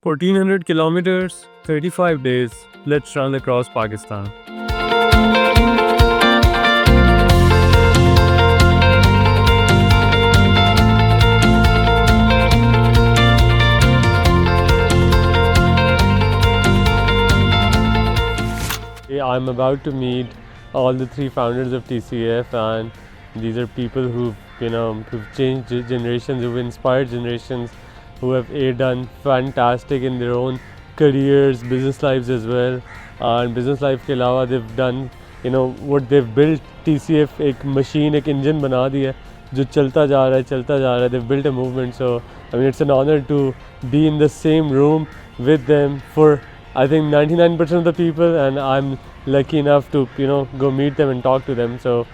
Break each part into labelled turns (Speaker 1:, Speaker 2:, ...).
Speaker 1: 1400 kilometers, 35 days. Let's run across Pakistan. I'm about to meet all the three founders of TCF, and these are people who've changed generations, who've inspired generations, who have done fantastic in their own careers, business lives as well. And business life کے علاوہ they've done what they've built. TCF ایک machine, ایک engine بنا دیا جو چلتا جا رہا ہے. They've built a movement, so I mean it's an honor to be in the same room with them for I think 99% of the people, and I'm lucky enough to go meet them and talk to them. So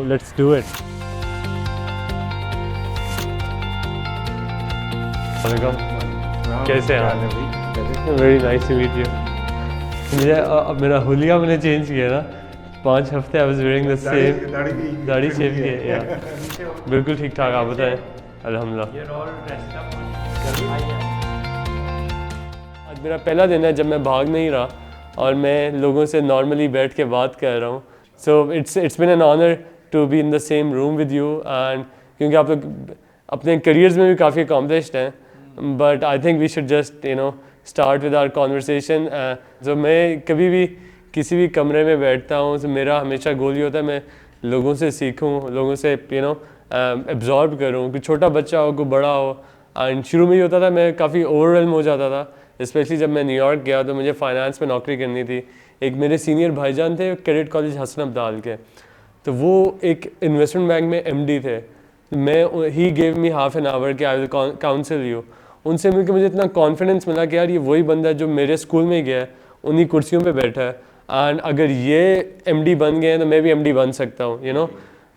Speaker 1: let's do it. کیسے ہیں؟ Very nice to meet you. مجھے میرا حلیہ میں نے change کیا نا 5 ہفتے. I was wearing the same داڑھی شیو کیا. بالکل ٹھیک ٹھاک. آپ بتائیں؟ الحمدللہ. آج میرا پہلا دن ہے جب میں بھاگ نہیں رہا اور میں لوگوں سے نارملی بیٹھ کے بات کر رہا ہوں. So it's been an honour to be in the same room with you. And کیونکہ آپ لوگ اپنے کریئرز میں بھی کافی اکامپلشڈ ہیں, but I think we should just start with our conversation. جو میں کبھی بھی کسی بھی کمرے میں بیٹھتا ہوں تو میرا ہمیشہ گول یہ ہوتا ہے میں لوگوں سے سیکھوں, لوگوں سے ایبزارب کروں, کوئی چھوٹا بچہ ہو کوئی بڑا ہو. اینڈ شروع میں یہ ہوتا تھا میں کافی اوور ویلم ہو جاتا تھا, اسپیشلی جب میں نیو یارک گیا تو مجھے فائنانس میں نوکری کرنی تھی. ایک میرے سینئر بھائی جان تھے کریڈٹ کالج حسن عبدال کے, تو وہ ایک انویسٹمنٹ بینک میں MD تھے. میں ہی give me half an hour کہ آئی ول کاؤنسل یو. ان سے مل کے مجھے اتنا کانفیڈنس ملا کہ یار یہ وہی بندہ ہے جو میرے اسکول میں گیا ہے, انہیں کرسیوں پہ بیٹھا ہے, اینڈ اگر یہ MD بن گئے ہیں تو میں بھی MD بن سکتا ہوں.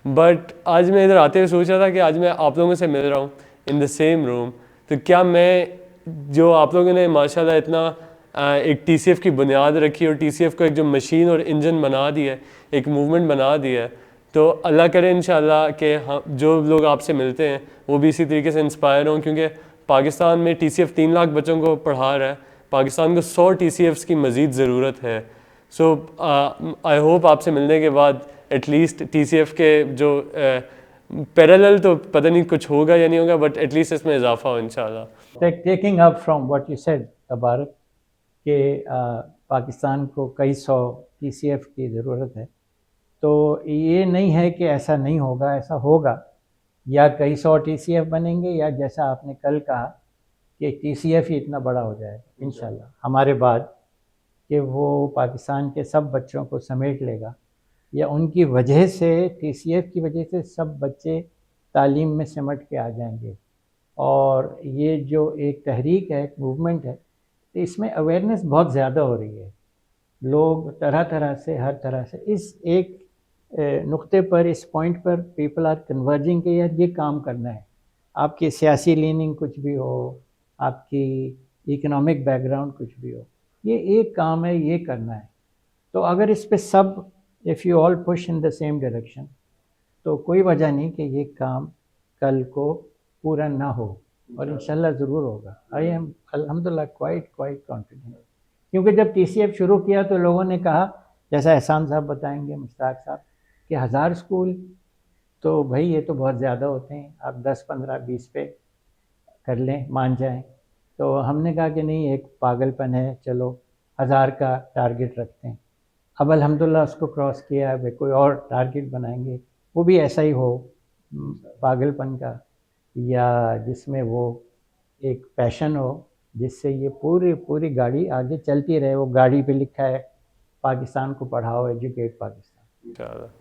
Speaker 1: بٹ آج میں ادھر آتے ہوئے سوچ رہا تھا کہ آج میں آپ لوگوں سے مل رہا ہوں ان دا سیم روم, تو کیا میں جو آپ لوگوں نے ماشاء اللہ اتنا ایک TCF کی بنیاد رکھی اور TCF کو ایک جو مشین اور انجن بنا دی ہے, ایک موومنٹ بنا دی ہے, تو اللہ کرے انشاءاللہ کہ جو لوگ آپ سے ملتے ہیں وہ بھی اسی طریقے سے انسپائر ہوں. کیونکہ پاکستان میں TCF 3 لاکھ بچوں کو پڑھا رہا ہے, پاکستان کو 100 TCFs کی مزید ضرورت ہے. سو آئی ہوپ آپ سے ملنے کے بعد ایٹ لیسٹ TCF کے جو پیرالل تو پتہ نہیں کچھ ہوگا یا نہیں ہوگا, بٹ ایٹ لیسٹ اس میں اضافہ ہو انشاءاللہ.
Speaker 2: Taking up from what you said تبارک کہ پاکستان کو کئی 100 TCF کی ضرورت ہے, تو یہ نہیں ہے کہ ایسا نہیں ہوگا, ایسا ہوگا. یا کئی 100 TCF بنیں گے, یا جیسا آپ نے کل کہا کہ TCF ہی اتنا بڑا ہو جائے گا انشاءاللہ ہمارے بعد, کہ وہ پاکستان کے سب بچوں کو سمیٹ لے گا, یا ان کی وجہ سے TCF کی وجہ سے سب بچے تعلیم میں سمٹ کے آ جائیں گے. اور یہ جو ایک تحریک ہے, ایک موومنٹ ہے, تو اس میں اویئرنیس بہت زیادہ ہو رہی ہے. لوگ طرح طرح سے ہر طرح سے اس ایک نقطے پر, اس پوائنٹ پر پیپل آر کنورجنگ کہ یار یہ کام کرنا ہے. آپ کی سیاسی لیننگ کچھ بھی ہو, آپ کی اکنامک بیک گراؤنڈ کچھ بھی ہو, یہ ایک کام ہے, یہ کرنا ہے. تو اگر اس پہ سب if you all push in the same direction, تو کوئی وجہ نہیں کہ یہ کام کل کو پورا نہ ہو, اور انشاءاللہ ضرور ہوگا. آئی ایم الحمدللہ کوائٹ کانفیڈنٹ. کیونکہ جب TCF شروع کیا تو لوگوں نے کہا, جیسا احسان صاحب بتائیں گے, مشتاق صاحب, کہ 1000 اسکول تو بھائی یہ تو بہت زیادہ ہوتے ہیں, آپ 10 15 20 پہ کر لیں, مان جائیں. تو ہم نے کہا کہ نہیں, ایک پاگل پن ہے, چلو 1000 کا ٹارگٹ رکھتے ہیں. اب الحمدللہ اس کو کراس کیا ہے, کوئی اور ٹارگٹ بنائیں گے, وہ بھی ایسا ہی ہو پاگل پن کا, یا جس میں وہ ایک پیشن ہو, جس سے یہ پوری گاڑی آگے چلتی رہے. وہ گاڑی پہ لکھا ہے پاکستان کو پڑھاؤ, ایجوکیٹ پاکستان.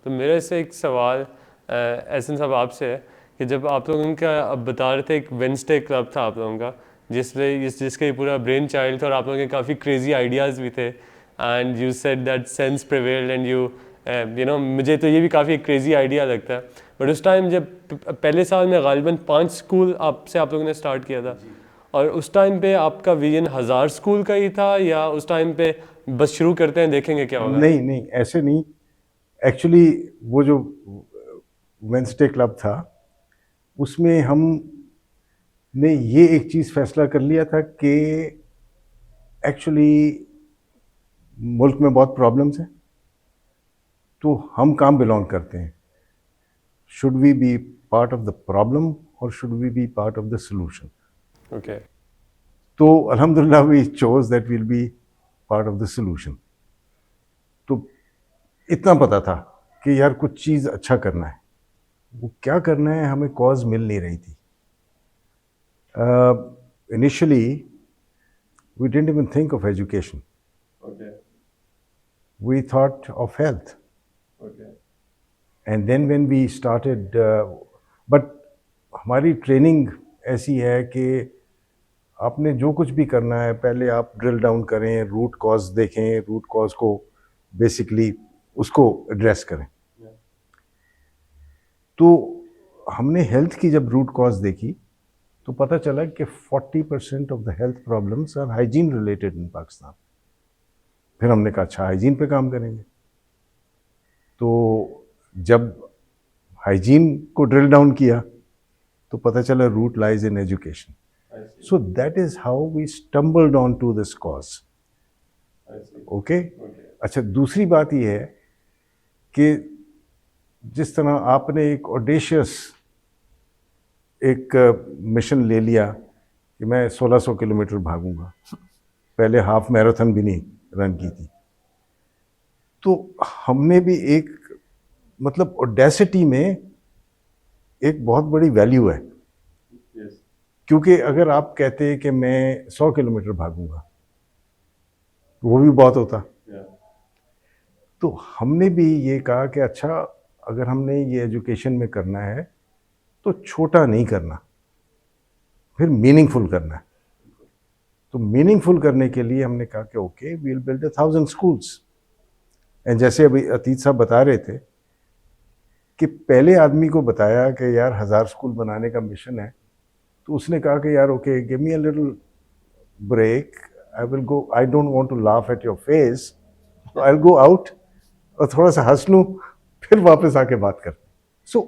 Speaker 1: تو میرے سے ایک سوال احسن صاحب آپ سے ہے کہ جب آپ لوگوں کا اب بتا رہے تھے ایک وینسڈے کلب تھا آپ لوگوں کا, جس کا یہ پورا برین چائلڈ تھا, اور آپ لوگوں کے کافی کریزی آئیڈیاز بھی تھے, and you said that sense prevailed, and you مجھے تو یہ بھی کافی کریزی آئیڈیا لگتا ہے. بٹ اس ٹائم جب پہلے سال میں غالباً 5 اسکول آپ لوگوں نے اسٹارٹ کیا تھا, اور اس ٹائم پہ آپ کا ویژن 1000 اسکول کا ہی تھا, یا اس ٹائم پہ بس شروع کرتے ہیں دیکھیں گے کیا ہوگا؟
Speaker 3: نہیں ایسے نہیں. ایکچولی وہ جو وینسڈے کلب تھا اس میں ہم نے یہ ایک چیز فیصلہ کر لیا تھا کہ ایکچولی ملک میں بہت پرابلمس ہیں, تو ہم کہاں بلانگ کرتے ہیں؟ Should we be part of the problem اور should we be part of the solution?
Speaker 1: Okay.
Speaker 3: تو الحمدللہ we choose that we'll be part of the solution. تو اتنا پتا تھا کہ یار کچھ چیز اچھا کرنا ہے, وہ کیا کرنا ہے ہمیں کاز مل نہیں رہی تھی. Initially we didn't even think of education.
Speaker 1: Okay.
Speaker 3: We thought of health.
Speaker 1: Okay.
Speaker 3: And then when we started, but ہماری ٹریننگ ایسی ہے کہ آپ نے جو کچھ بھی کرنا ہے پہلے آپ ڈرل ڈاؤن کریں, روٹ کاز دیکھیں, روٹ کاز کو بیسکلی اس کو ایڈریس کریں. تو ہم نے ہیلتھ کی جب روٹ کاز دیکھی تو پتہ چلا کہ 40% of the health problems are hygiene related in Pakistan. پھر ہم نے کہا اچھا ہائیجین پہ کام کریں گے. تو جب ہائیجین کو ڈرل ڈاؤن کیا تو پتہ چلا root lies in education. So that is how we stumbled on to this cause. Okay. اچھا دوسری بات یہ ہے کہ جس طرح آپ نے ایک اوڈیشیس ایک مشن لے لیا کہ میں 1600 کلومیٹر بھاگوں گا, پہلے ہاف میراتھن بھی نہیں رن کی تھی, تو ہم نے بھی ایک مطلب اوڈیسٹی میں ایک بہت بڑی ویلیو ہے. کیونکہ اگر آپ کہتے کہ میں 100 کلومیٹر بھاگوں گا وہ بھی بہت ہوتا. تو ہم نے بھی یہ کہا کہ اچھا اگر ہم نے یہ ایجوکیشن میں کرنا ہے تو چھوٹا نہیں کرنا, پھر میننگ فل کرنا ہے. تو میننگ فل کرنے کے لیے ہم نے کہا کہ okay we'll build 1000 schools. And جیسے ابھی عتیق صاحب بتا رہے تھے کہ پہلے آدمی کو بتایا کہ یار 1000 اسکول بنانے کا مشن ہے, تو اس نے کہا کہ یار okay give me a little break, I will go, I don't want to laugh at your face, I will go out اور تھوڑا سا ہنس لوں, پھر واپس آ کے بات کرتے. سو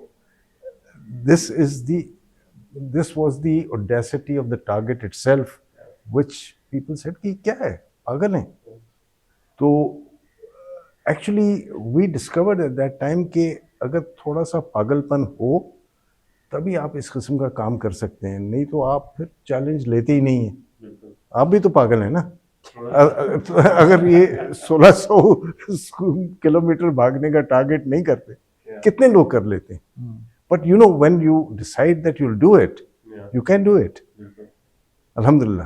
Speaker 3: this was the audacity of the target itself, which people said کہ کیا ہے پاگل ہیں. تو actually we discovered at that time کہ اگر تھوڑا سا پاگل پن ہو تبھی آپ اس قسم کا کام کر سکتے ہیں, نہیں تو آپ پھر چیلنج لیتے ہی نہیں ہیں. آپ بھی تو پاگل ہیں نا. اگر یہ 1600 کلومیٹر بھاگنے کا ٹارگیٹ نہیں کرتے کتنے لوگ کر لیتے ہیں. But you know when you decide that you will do it, you can do it. الحمدللہ.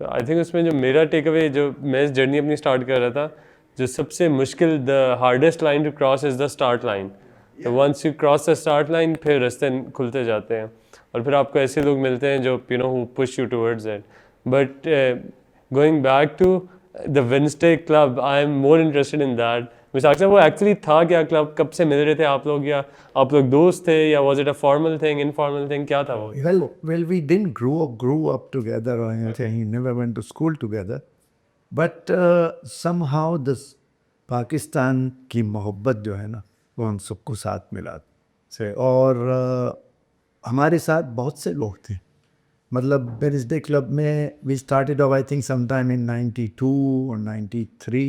Speaker 1: آئی تھنک اس میں جو میرا ٹیک اوے, جو میں اس جرنی اپنی اسٹارٹ کر رہا تھا, جو سب سے مشکل the hardest line to cross is the start line. تو once you cross the start line پھر رستے کھلتے جاتے ہیں, اور پھر آپ کو ایسے لوگ ملتے ہیں جو you know who push you towards it. But going back to the Wednesday club, I am more interested in that. Vishakh صاحب وہ ایکچولی تھا کیا کلب, کب سے مل رہے تھے آپ لوگ, یا آپ لوگ دوست تھے, یا was it a formal thing, informal thing, کیا تھا وہ؟
Speaker 4: Well, we didn't grow up together or anything. He never went to school together. But somehow this Pakistan کی محبت جو ہے نا وہ ہم سب کو ساتھ ملا سے, اور ہمارے ساتھ بہت سے لوگ تھے. مطلب وینسڈے کلب میں we started off I think some time in 92 or 93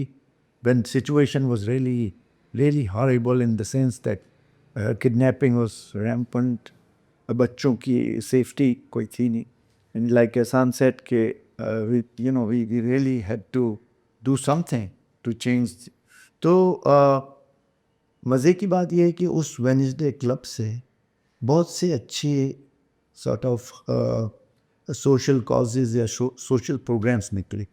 Speaker 4: when situation was really horrible in the sense that kidnapping was rampant. بچوں کی سیفٹی کوئی تھی نہیں. And like Ehsan said کہ we really had to do something to change. تو مزے کی بات یہ ہے کہ اس وینسڈے کلب سے بہت سے اچھے سارٹ آف سوشل کازز یا سوشل پروگرامس نکلے.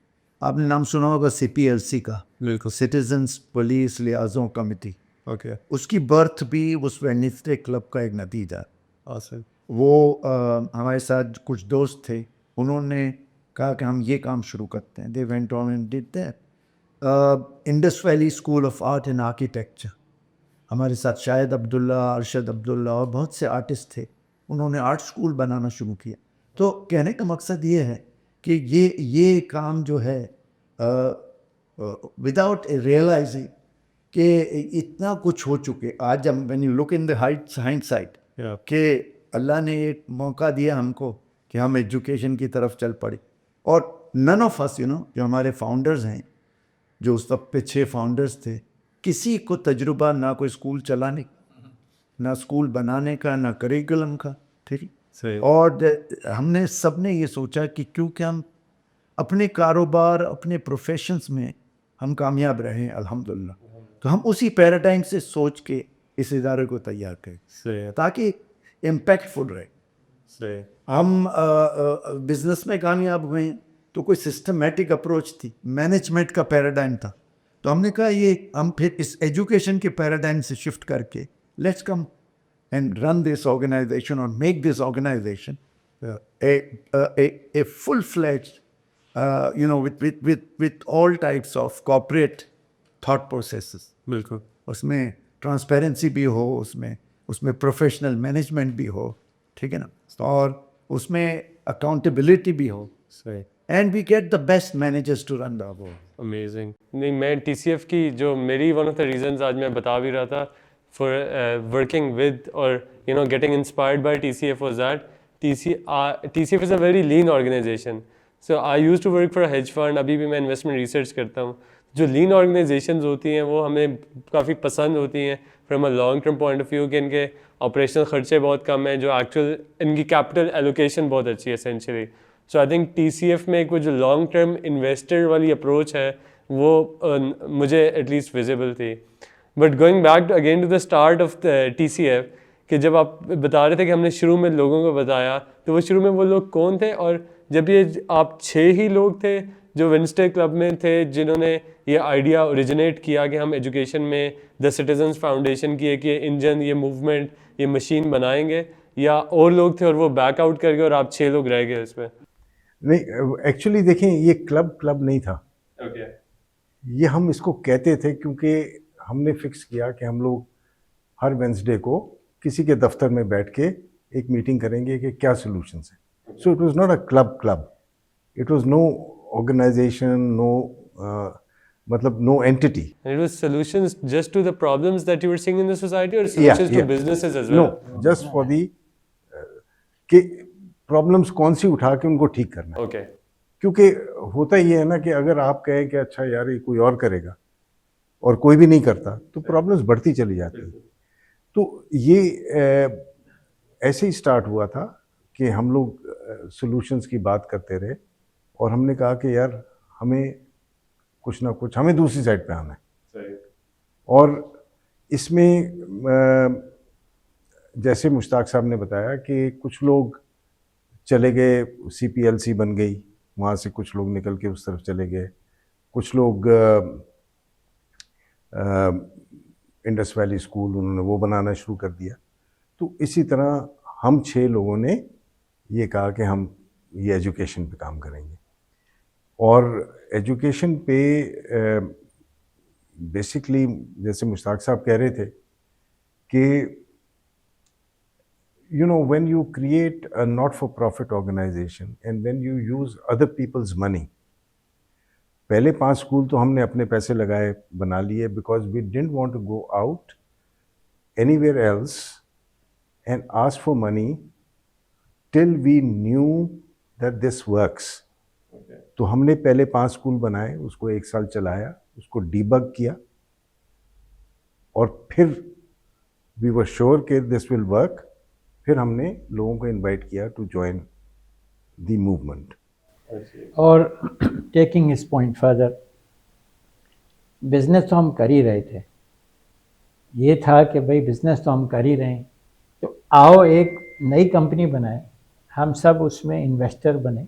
Speaker 4: آپ نے نام سنا ہوگا CPLC کا, سٹیزنس پولیس لیازوں کمیٹی.
Speaker 5: اوکے.
Speaker 4: اس کی برتھ بھی اس وینسڈے کلب کا ایک نتیجہ. وہ ہمارے ساتھ کچھ دوست تھے, انہوں نے کہا کہ ہم یہ کام شروع کرتے ہیں. They went on and did that. Indus Valley School of Art and Architecture, ہمارے ساتھ شاہد عبداللہ, ارشد عبداللہ اور بہت سے آرٹسٹ تھے, انہوں نے آرٹ اسکول بنانا شروع کیا. تو کہنے کا مقصد یہ ہے کہ یہ کام جو ہے وداؤٹ ریئلائزنگ کہ اتنا کچھ ہو چکے. آج ہم when you look in the hindsight کہ اللہ نے ایک موقع دیا ہم کو کہ ہم ایجوکیشن کی طرف چل پڑے, اور none of us, جو ہمارے فاؤنڈرز ہیں, جو اس وقت پہ 6 فاؤنڈرز تھے, کسی کو تجربہ نہ کوئی اسکول چلانے کا, نہ اسکول بنانے کا, نہ کریکولم کا, ٹھیک ہے. اور ہم نے سب نے یہ سوچا کہ کیونکہ ہم اپنے کاروبار, اپنے پروفیشنز میں ہم کامیاب رہیں الحمدللہ, تو ہم اسی پیراڈائم سے سوچ کے اس ادارے کو تیار کریں تاکہ امپیکٹفل رہے. ہم بزنس میں کامیاب ہوئے ہیں تو کوئی سسٹمیٹک اپروچ تھی, مینجمنٹ کا پیراڈائم تھا, تو ہم نے کہا یہ ہم پھر اس ایجوکیشن کے پیراڈائم سے شفٹ کر کے let's come and run this organisation اور make this organisation a full fledged with all types of corporate thought processes.
Speaker 1: بالکل.
Speaker 4: اس میں ٹرانسپیرنسی بھی ہو, اس میں پروفیشنل مینجمنٹ بھی ہو, ٹھیک ہے نا, اور اس میں اکاؤنٹیبلٹی بھی ہو, and we get the best managers to run the work.
Speaker 1: Amazing. نہیں, میں ٹی سی ایف کی جو میری ون آف دا ریزنز آج میں بتا بھی رہا تھا فار ورکنگ ود اور getting inspired by T C F was that T C F is a very lean organization. So I used to work for a hedge fund, ابھی بھی میں انویسٹمنٹ ریسرچ کرتا ہوں. جو لین آرگنائزیشنز ہوتی ہیں وہ ہمیں کافی پسند ہوتی ہیں from a long term point of view کہ ان کے آپریشنل خرچے بہت کم ہیں, جو ایکچوئل ان کی کیپٹل ایلوکیشن بہت اچھی ہے essentially. So I think T C F میں کوئی جو لانگ ٹرم انویسٹر والی اپروچ ہے وہ مجھے ایٹ لیسٹ ویزیبل تھی. But going back again to the start of T C F, کہ جب آپ بتا رہے تھے کہ ہم نے شروع میں لوگوں کو بتایا, تو وہ شروع میں وہ لوگ کون تھے, اور جب یہ آپ 6 ہی لوگ تھے جو وینسڈے کلب میں تھے جنہوں نے یہ آئیڈیا اوریجنیٹ کیا کہ ہم ایجوکیشن میں دا سٹیزنز فاؤنڈیشن کی ایک یہ انجن, یہ موومنٹ, یہ مشین بنائیں گے, یا اور لوگ تھے اور وہ بیک آؤٹ کر گئے اور آپ 6 لوگ رہ گئے اس پہ؟
Speaker 3: نہیں, ایکچولی دیکھیں یہ کلب نہیں تھا. یہ ہم اس کو کہتے تھے کیونکہ ہم نے فکس کیا کہ ہم لوگ ہر وینسڈے کو کسی کے دفتر میں بیٹھ کے ایک میٹنگ کریں گے کہ کیا سولوشنس ہیں. So it was not a club, it was no organization, no entity.
Speaker 1: It was solutions just to the problems that you were seeing in the society, or solutions to businesses as well?
Speaker 3: No, just for the کہ problems کون سی اٹھا کے ان کو ٹھیک کرنا ہے.
Speaker 1: Okay.
Speaker 3: کیونکہ ہوتا یہ ہے نا کہ اگر آپ کہیں کہ اچھا یار یہ کوئی اور کرے گا اور کوئی بھی نہیں کرتا تو پرابلمس بڑھتی چلی جاتی ہیں. تو یہ ایسے ہی اسٹارٹ ہوا تھا کہ ہم لوگ سولوشنس کی بات کرتے رہے, اور ہم نے کہا کہ یار ہمیں کچھ نہ کچھ, ہمیں دوسری سائڈ پہ آنا ہے. اور اس میں جیسے مشتاق صاحب نے بتایا کہ کچھ لوگ چلے گئے, سی پی ایل سی بن گئی, وہاں سے کچھ لوگ نکل کے اس طرف چلے گئے, کچھ لوگ انڈس ویلی اسکول انہوں نے وہ بنانا شروع کر دیا. تو اسی طرح ہم 6 لوگوں نے یہ کہا کہ ہم یہ ایجوکیشن پہ کام کریں گے. اور ایجوکیشن پہ بیسکلی جیسے مشتاق صاحب کہہ رہے تھے کہ when you create a not-for-profit organization and when you use other people's money, پہلے 5 اسکول تو ہم نے اپنے پیسے لگائے بنا لیے because we didn't want to go out anywhere else and ask for money till we knew that this works. تو ہم نے پہلے 5 اسکول بنائے, اس کو 1 سال چلایا, اس کو ڈیبگ کیا, اور پھر we were sure کہ this will work. پھر ہم نے لوگوں کو انوائٹ کیا ٹو جوائن دی موومنٹ.
Speaker 2: اور ٹیکنگ اس پوائنٹ فردر, بزنس تو ہم کر ہی رہے تھے, یہ تھا کہ بھائی بزنس تو ہم کر ہی رہے ہیں, تو آؤ ایک نئی کمپنی بنائیں, ہم سب اس میں انویسٹر بنے,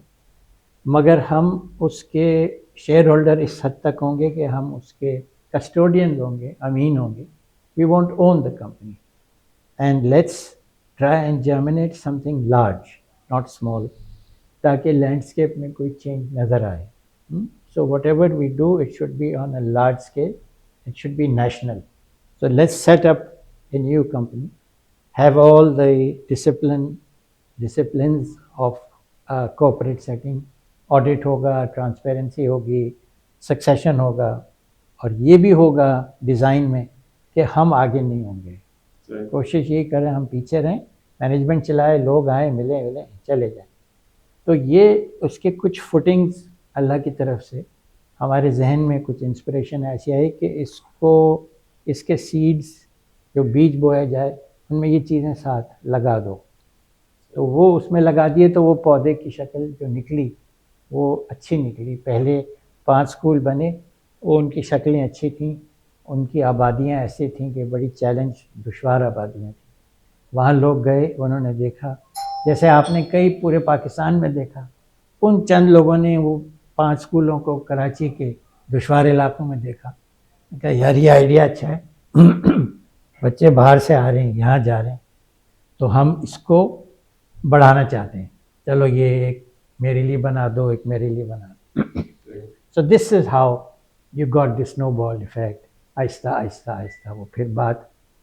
Speaker 2: مگر ہم اس کے شیئر ہولڈر اس حد تک ہوں گے کہ ہم اس کے کسٹوڈین ہوں گے, امین ہوں گے. We want own the company and let's try and germinate something large, not small, تاکہ لینڈسکیپ میں کوئی چینج نظر آئے. So whatever we do, it should be on a large scale, it should be national. So let's set up a new company, have all the disciplines of corporate setting, audit ہوگا, transparency ہوگی, succession ہوگا, اور یہ بھی ہوگا design میں کہ ہم آگے نہیں ہوں گے. کوشش یہ کریں ہم پیچھے رہیں, مینجمنٹ چلائے, لوگ آئیں, ملیں چلے جائیں. تو یہ اس کے کچھ فٹنگز اللہ کی طرف سے ہمارے ذہن میں کچھ انسپریشن ایسی آئی کہ اس کے سیڈز جو بیج بویا جائے ان میں یہ چیزیں ساتھ لگا دو. تو وہ اس میں لگا دیے تو وہ پودے کی شکل جو نکلی وہ اچھی نکلی. پہلے 5 اسکول بنے، وہ ان کی شکلیں اچھی تھیں، ان کی آبادیاں ایسی تھیں کہ بڑی چیلنج دشوار آبادیاں تھیں. وہاں لوگ گئے، انہوں نے دیکھا جیسے آپ نے کئی پورے پاکستان میں دیکھا. ان چند لوگوں نے وہ 5 اسکولوں کو کراچی کے دشوار علاقوں میں دیکھا کہ یار یہ آئیڈیا اچھا ہے، بچے باہر سے آ رہے ہیں یہاں جا رہے ہیں تو ہم اس کو بڑھانا چاہتے ہیں، چلو یہ ایک میرے لیے بنا دو، ایک میرے لیے بنا دو. So this is how you got this snowball بال افیکٹ. آہستہ آہستہ آہستہ وہ پھر بات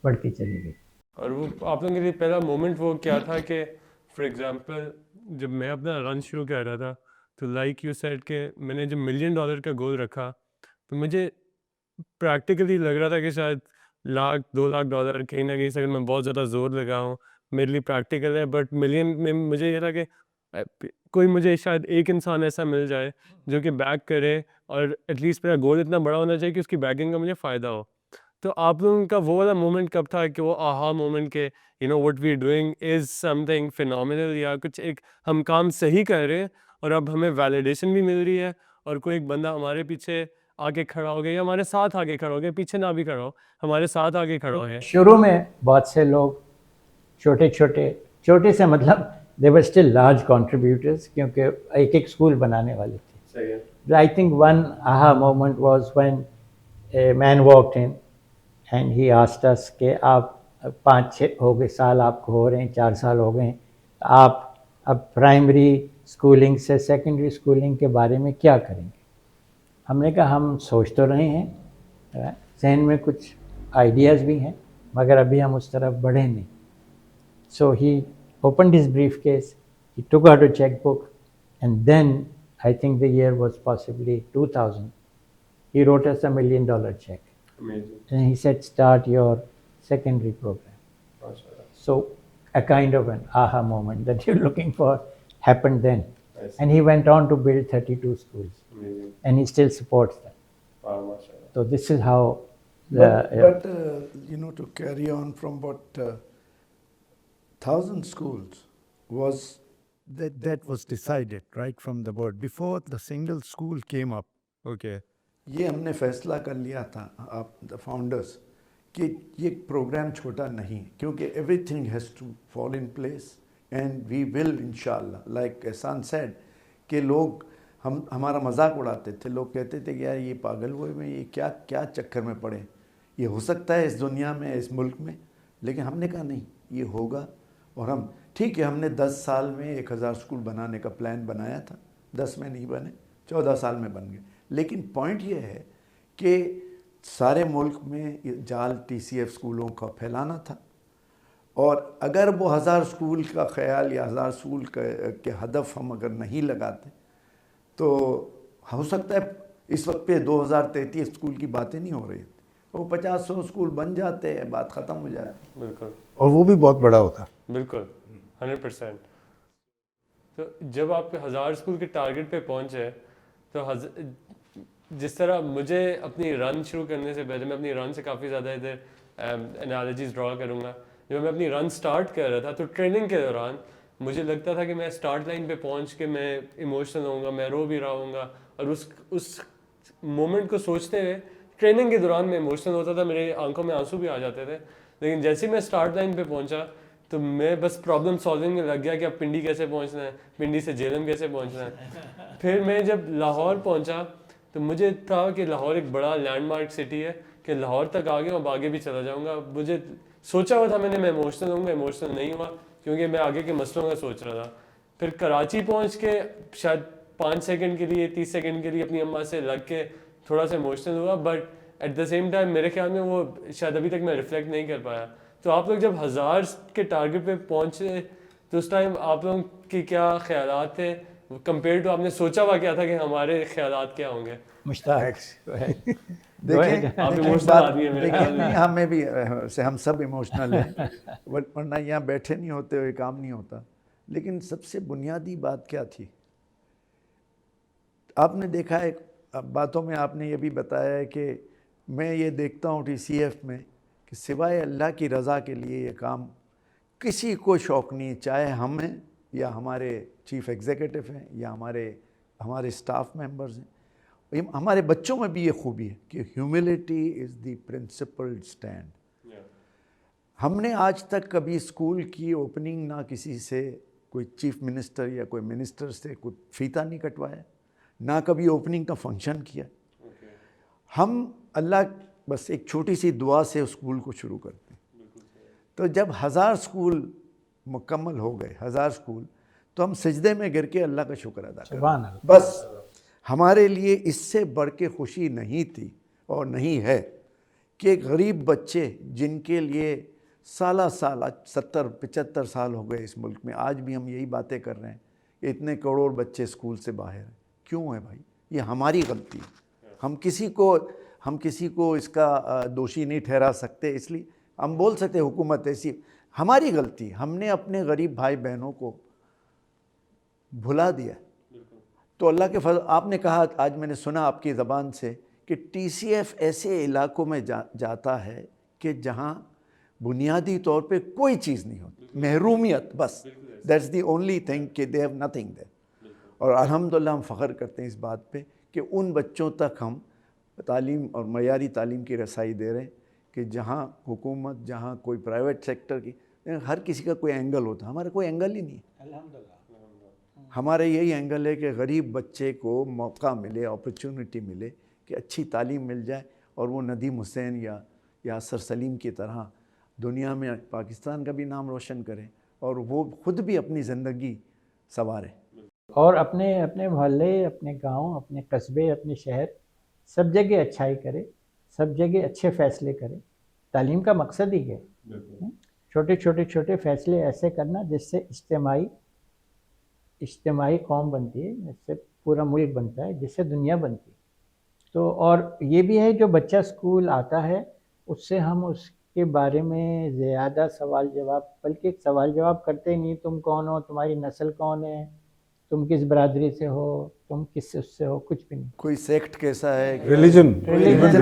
Speaker 2: بڑھتی چلی گئی.
Speaker 1: اور وہ آپ لوگوں کے لیے پہلا مومنٹ وہ کیا تھا کہ فار ایگزامپل جب میں اپنا رن شروع کر رہا تھا تو لائک یو سیڈ کہ میں نے جب $1 ملین کا گول رکھا تو مجھے پریکٹیکلی لگ رہا تھا کہ شاید $1-2 لاکھ کہیں نہ کہیں سے اگر میں بہت زیادہ زور لگا ہوں میرے لیے پریکٹیکل ہے. بٹ ملین میں مجھے یہ تھا کہ کوئی مجھے شاید ایک انسان ایسا مل جائے جو کہ بیک کرے، اور ایٹ لیسٹ میرا گول اتنا بڑا ہونا چاہیے کہ اس کی بیکنگ کا مجھے فائدہ ہو. تو آپ لوگوں کا وہ والا مومنٹ کب تھا کہ وہ آہا مومنٹ کہ what we doing is something phenomenal, یا کچھ ایک ہم کام صحیح کر رہے ہیں اور اب ہمیں ویلیڈیشن بھی مل رہی ہے اور کوئی ایک بندہ ہمارے پیچھے آگے کھڑا ہو گیا یا ہمارے ساتھ آگے کھڑا ہو گیا، پیچھے نہ بھی کھڑا ہو ہمارے ساتھ آگے کھڑا ہو گیا.
Speaker 2: شروع میں بہت سے لوگ چھوٹے سے مطلب دے ور اسٹل لارج کنٹریبیوٹرز، کیونکہ ایک اسکول بنانے والے تھے.
Speaker 1: صحیح ہے.
Speaker 2: I think one aha moment was when a man walked in and he asked us کہ آپ 5-6 ہو گئے سال آپ کو ہو رہے ہیں، 4 سال ہو گئے ہیں، آپ اب پرائمری اسکولنگ سے سیکنڈری اسکولنگ کے بارے میں کیا کریں گے؟ ہم نے کہا ہم سوچ تو رہے ہیں، ذہن میں کچھ آئیڈیاز بھی ہیں مگر ابھی ہم اس طرف بڑھے نہیں. So he opened his briefcase, he took out a checkbook, and then I think the year was possibly 2000. He wrote us $1 million check.
Speaker 1: Amazing.
Speaker 2: And he said, start your secondary program.
Speaker 1: MashaAllah.
Speaker 2: So a kind of an aha moment that you're looking for happened then.
Speaker 1: I see.
Speaker 2: And he went on to build 32 schools.
Speaker 1: Amazing.
Speaker 2: And he still supports them.
Speaker 1: Wow, MashaAllah.
Speaker 2: So this is how
Speaker 4: But to carry on from what 1,000 schools was that was decided right from the board before the single school came up. Okay. یہ ہم نے فیصلہ کر لیا تھا آپ دا founders کہ یہ پروگرام چھوٹا نہیں، کیونکہ everything has to fall in place and we will انشاءاللہ. لائک احسان سیڈ کہ لوگ ہمارا مذاق اڑاتے تھے، لوگ کہتے تھے کہ یار یہ پاگل ہوئے میں یہ کیا چکر میں پڑے، یہ ہو سکتا ہے اس دنیا میں اس ملک میں. لیکن ہم نے کہا نہیں، یہ ہوگا. اور ہم ٹھیک ہے ہم نے 10 سال میں 1000 اسکول بنانے کا پلان بنایا تھا، 10 میں نہیں بنے، 14 سال میں بن گئے. لیکن پوائنٹ یہ ہے کہ سارے ملک میں جال ٹی سی ایف اسکولوں کا پھیلانا تھا، اور اگر وہ 1000 اسکول کا خیال یا 1000 اسکول کے ہدف ہم اگر نہیں لگاتے تو ہو سکتا ہے اس وقت پہ 2033 اسکول کی باتیں نہیں ہو رہی تھی، وہ 50-100 اسکول بن جاتے ہیں، بات ختم ہو جائے.
Speaker 1: بالکل.
Speaker 3: اور وہ بھی بہت بڑا ہوتا.
Speaker 1: بالکل 100%. تو جب آپ کے 1000 اسکول کے ٹارگیٹ پہ پہنچے تو جس طرح مجھے اپنی رن شروع کرنے سے پہلے، میں اپنی رن سے کافی زیادہ ادھر انالوجیز ڈرا کروں گا. جب میں اپنی رن سٹارٹ کر رہا تھا تو ٹریننگ کے دوران مجھے لگتا تھا کہ میں سٹارٹ لائن پہ پہنچ کے میں ایموشنل ہوں گا، میں رو بھی رہا ہوں گا، اور اس مومنٹ کو سوچتے ہوئے ٹریننگ کے دوران میں ایموشنل ہوتا تھا، میرے آنکھوں میں آنسو بھی آ جاتے تھے. لیکن جیسے میں سٹارٹ لائن پہ پہنچا تو میں بس پرابلم سالونگ میں لگ گیا کہ اب پنڈی کیسے پہنچنا ہے، پنڈی سے جیلم کیسے پہنچنا ہے. پھر میں جب لاہور پہنچا تو مجھے تھا کہ لاہور ایک بڑا لینڈ مارک سٹی ہے کہ لاہور تک آ گیا اب آگے بھی چلا جاؤں گا. مجھے سوچا ہوا تھا میں نے میں ایموشنل ہوں گا، ایموشنل نہیں ہوا کیونکہ میں آگے کے مسئلوں کا سوچ رہا تھا. پھر کراچی پہنچ کے شاید 5 سیکنڈ کے لیے 30 سیکنڈ کے لیے اپنی اماں سے لگ کے تھوڑا سا ایموشنل ہوا، but at the same time میرے خیال میں وہ شاید ابھی تک میں ریفلیکٹ نہیں کر پایا. تو آپ لوگ جب 1000 کے ٹارگیٹ پہ پہنچے تو اس ٹائم آپ لوگوں کی کیا خیالات تھے کمپیئر ٹو آپ نے سوچا ہوا کیا تھا کہ ہمارے خیالات کیا ہوں گے؟
Speaker 2: مشتاق
Speaker 4: دیکھیں
Speaker 1: آپ ایموشنل آدمی ہیں میرے خیال میں.
Speaker 4: ہمیں بھی ہم سب ایموشنل ہیں، ورنہ یہاں بیٹھے نہیں ہوتے ہوئے کام نہیں ہوتا. لیکن سب سے بنیادی بات کیا تھی، آپ نے دیکھا ہے باتوں میں آپ نے یہ بھی بتایا ہے کہ میں یہ دیکھتا ہوں ٹی سی ایف میں کہ سوائے اللہ کی رضا کے لیے یہ کام کسی کو شوق نہیں، چاہے ہم ہیں یا ہمارے چیف ایگزیکٹو ہیں یا ہمارے اسٹاف ممبرز ہیں. ہمارے بچوں میں بھی یہ خوبی ہے کہ ہیوملٹی از دی پرنسپل اسٹینڈ. ہم نے آج تک کبھی اسکول کی اوپننگ نہ کسی سے کوئی چیف منسٹر یا کوئی منسٹر سے کوئی فیتا نہیں کٹوایا، نہ کبھی اوپننگ کا فنکشن کیا. ہم اللہ بس ایک چھوٹی سی دعا سے اسکول کو شروع کرتے ہیں. تو جب 1000 اسکول مکمل ہو گئے، 1000 اسکول، تو ہم سجدے میں گر کے اللہ کا شکر ادا کرتے
Speaker 2: سبحان
Speaker 4: ہیں.
Speaker 2: اللہ.
Speaker 4: بس ہمارے لیے اس سے بڑھ کے خوشی نہیں تھی اور نہیں ہے کہ غریب بچے جن کے لیے سالہ سال 70-75 سال ہو گئے اس ملک میں، آج بھی ہم یہی باتیں کر رہے ہیں کہ اتنے کروڑ بچے اسکول سے باہر ہیں. کیوں ہے بھائی؟ یہ ہماری غلطی ہے. ہم کسی کو اس کا دوشی نہیں ٹھہرا سکتے. اس لیے ہم بول سکتے حکومت ایسی، ہماری غلطی. ہم نے اپنے غریب بھائی بہنوں کو بھلا دیا. تو اللہ کے فضل، آپ نے کہا، آج میں نے سنا آپ کی زبان سے کہ ٹی سی ایف ایسے علاقوں میں جاتا ہے کہ جہاں بنیادی طور پہ کوئی چیز نہیں ہوتی، محرومیت بس. دیٹس دی اونلی تھنگ کہ دے ہیو نتھنگ دیر. اور الحمدللہ ہم فخر کرتے ہیں اس بات پہ کہ ان بچوں تک ہم تعلیم اور معیاری تعلیم کی رسائی دے رہے ہیں کہ جہاں حکومت، جہاں کوئی پرائیویٹ سیکٹر کی، ہر کسی کا کوئی اینگل ہوتا ہے. ہمارا کوئی اینگل ہی نہیں ہے.
Speaker 2: الحمدللہ.
Speaker 4: ہمارا یہی اینگل ہے کہ غریب بچے کو موقع ملے، اپرچونٹی ملے کہ اچھی تعلیم مل جائے اور وہ ندیم حسین یا یاسر سلیم کی طرح دنیا میں پاکستان کا بھی نام روشن کرے اور وہ خود بھی اپنی زندگی سنوارے.
Speaker 2: اور اپنے محلے، اپنے گاؤں، اپنے قصبے، اپنے شہر، سب جگہ اچھائی کرے، سب جگہ اچھے فیصلے کرے. تعلیم کا مقصد ہی ہے چھوٹے فیصلے ایسے کرنا جس سے اجتماعی قوم بنتی ہے، جس سے پورا ملک بنتا ہے، جس سے دنیا بنتی ہے. تو اور یہ بھی ہے جو بچہ اسکول آتا ہے اس سے ہم اس کے بارے میں زیادہ سوال جواب، بلکہ سوال جواب کرتے ہی نہیں. تم کون ہو، تمہاری نسل کون ہے، تم کس برادری سے ہو، تم کس اس سے ہو، کچھ بھی نہیں.
Speaker 4: کوئی سیکٹ کیسا ہے،
Speaker 3: ریلیجن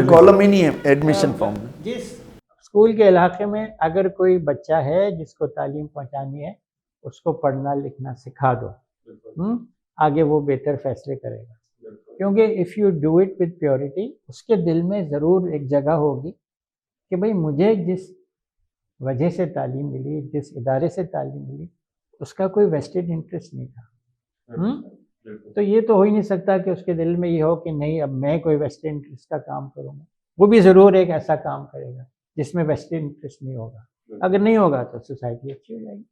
Speaker 4: کالم ہی نہیں ہے ایڈمیشن فارم میں.
Speaker 2: جس اسکول کے علاقے میں اگر کوئی بچہ ہے جس کو تعلیم پہنچانی ہے، اس کو پڑھنا لکھنا سکھا دو. آگے وہ بہتر فیصلے کرے گا. کیونکہ if you do it with purity, اس کے دل میں ضرور ایک جگہ ہوگی کہ بھئی مجھے جس وجہ سے تعلیم ملی، جس ادارے سے تعلیم ملی، اس کا کوئی ویسٹڈ انٹرسٹ نہیں تھا. تو یہ تو ہو ہی نہیں سکتا کہ اس کے دل میں یہ ہو کہ نہیں اب میں کوئی ویسٹڈ انٹرسٹ کا کام کروں گا. وہ بھی ضرور ایک ایسا کام کرے گا جس میں ویسٹڈ انٹرسٹ نہیں ہوگا. اگر نہیں ہوگا تو سوسائٹی اچھی ہو جائے گی.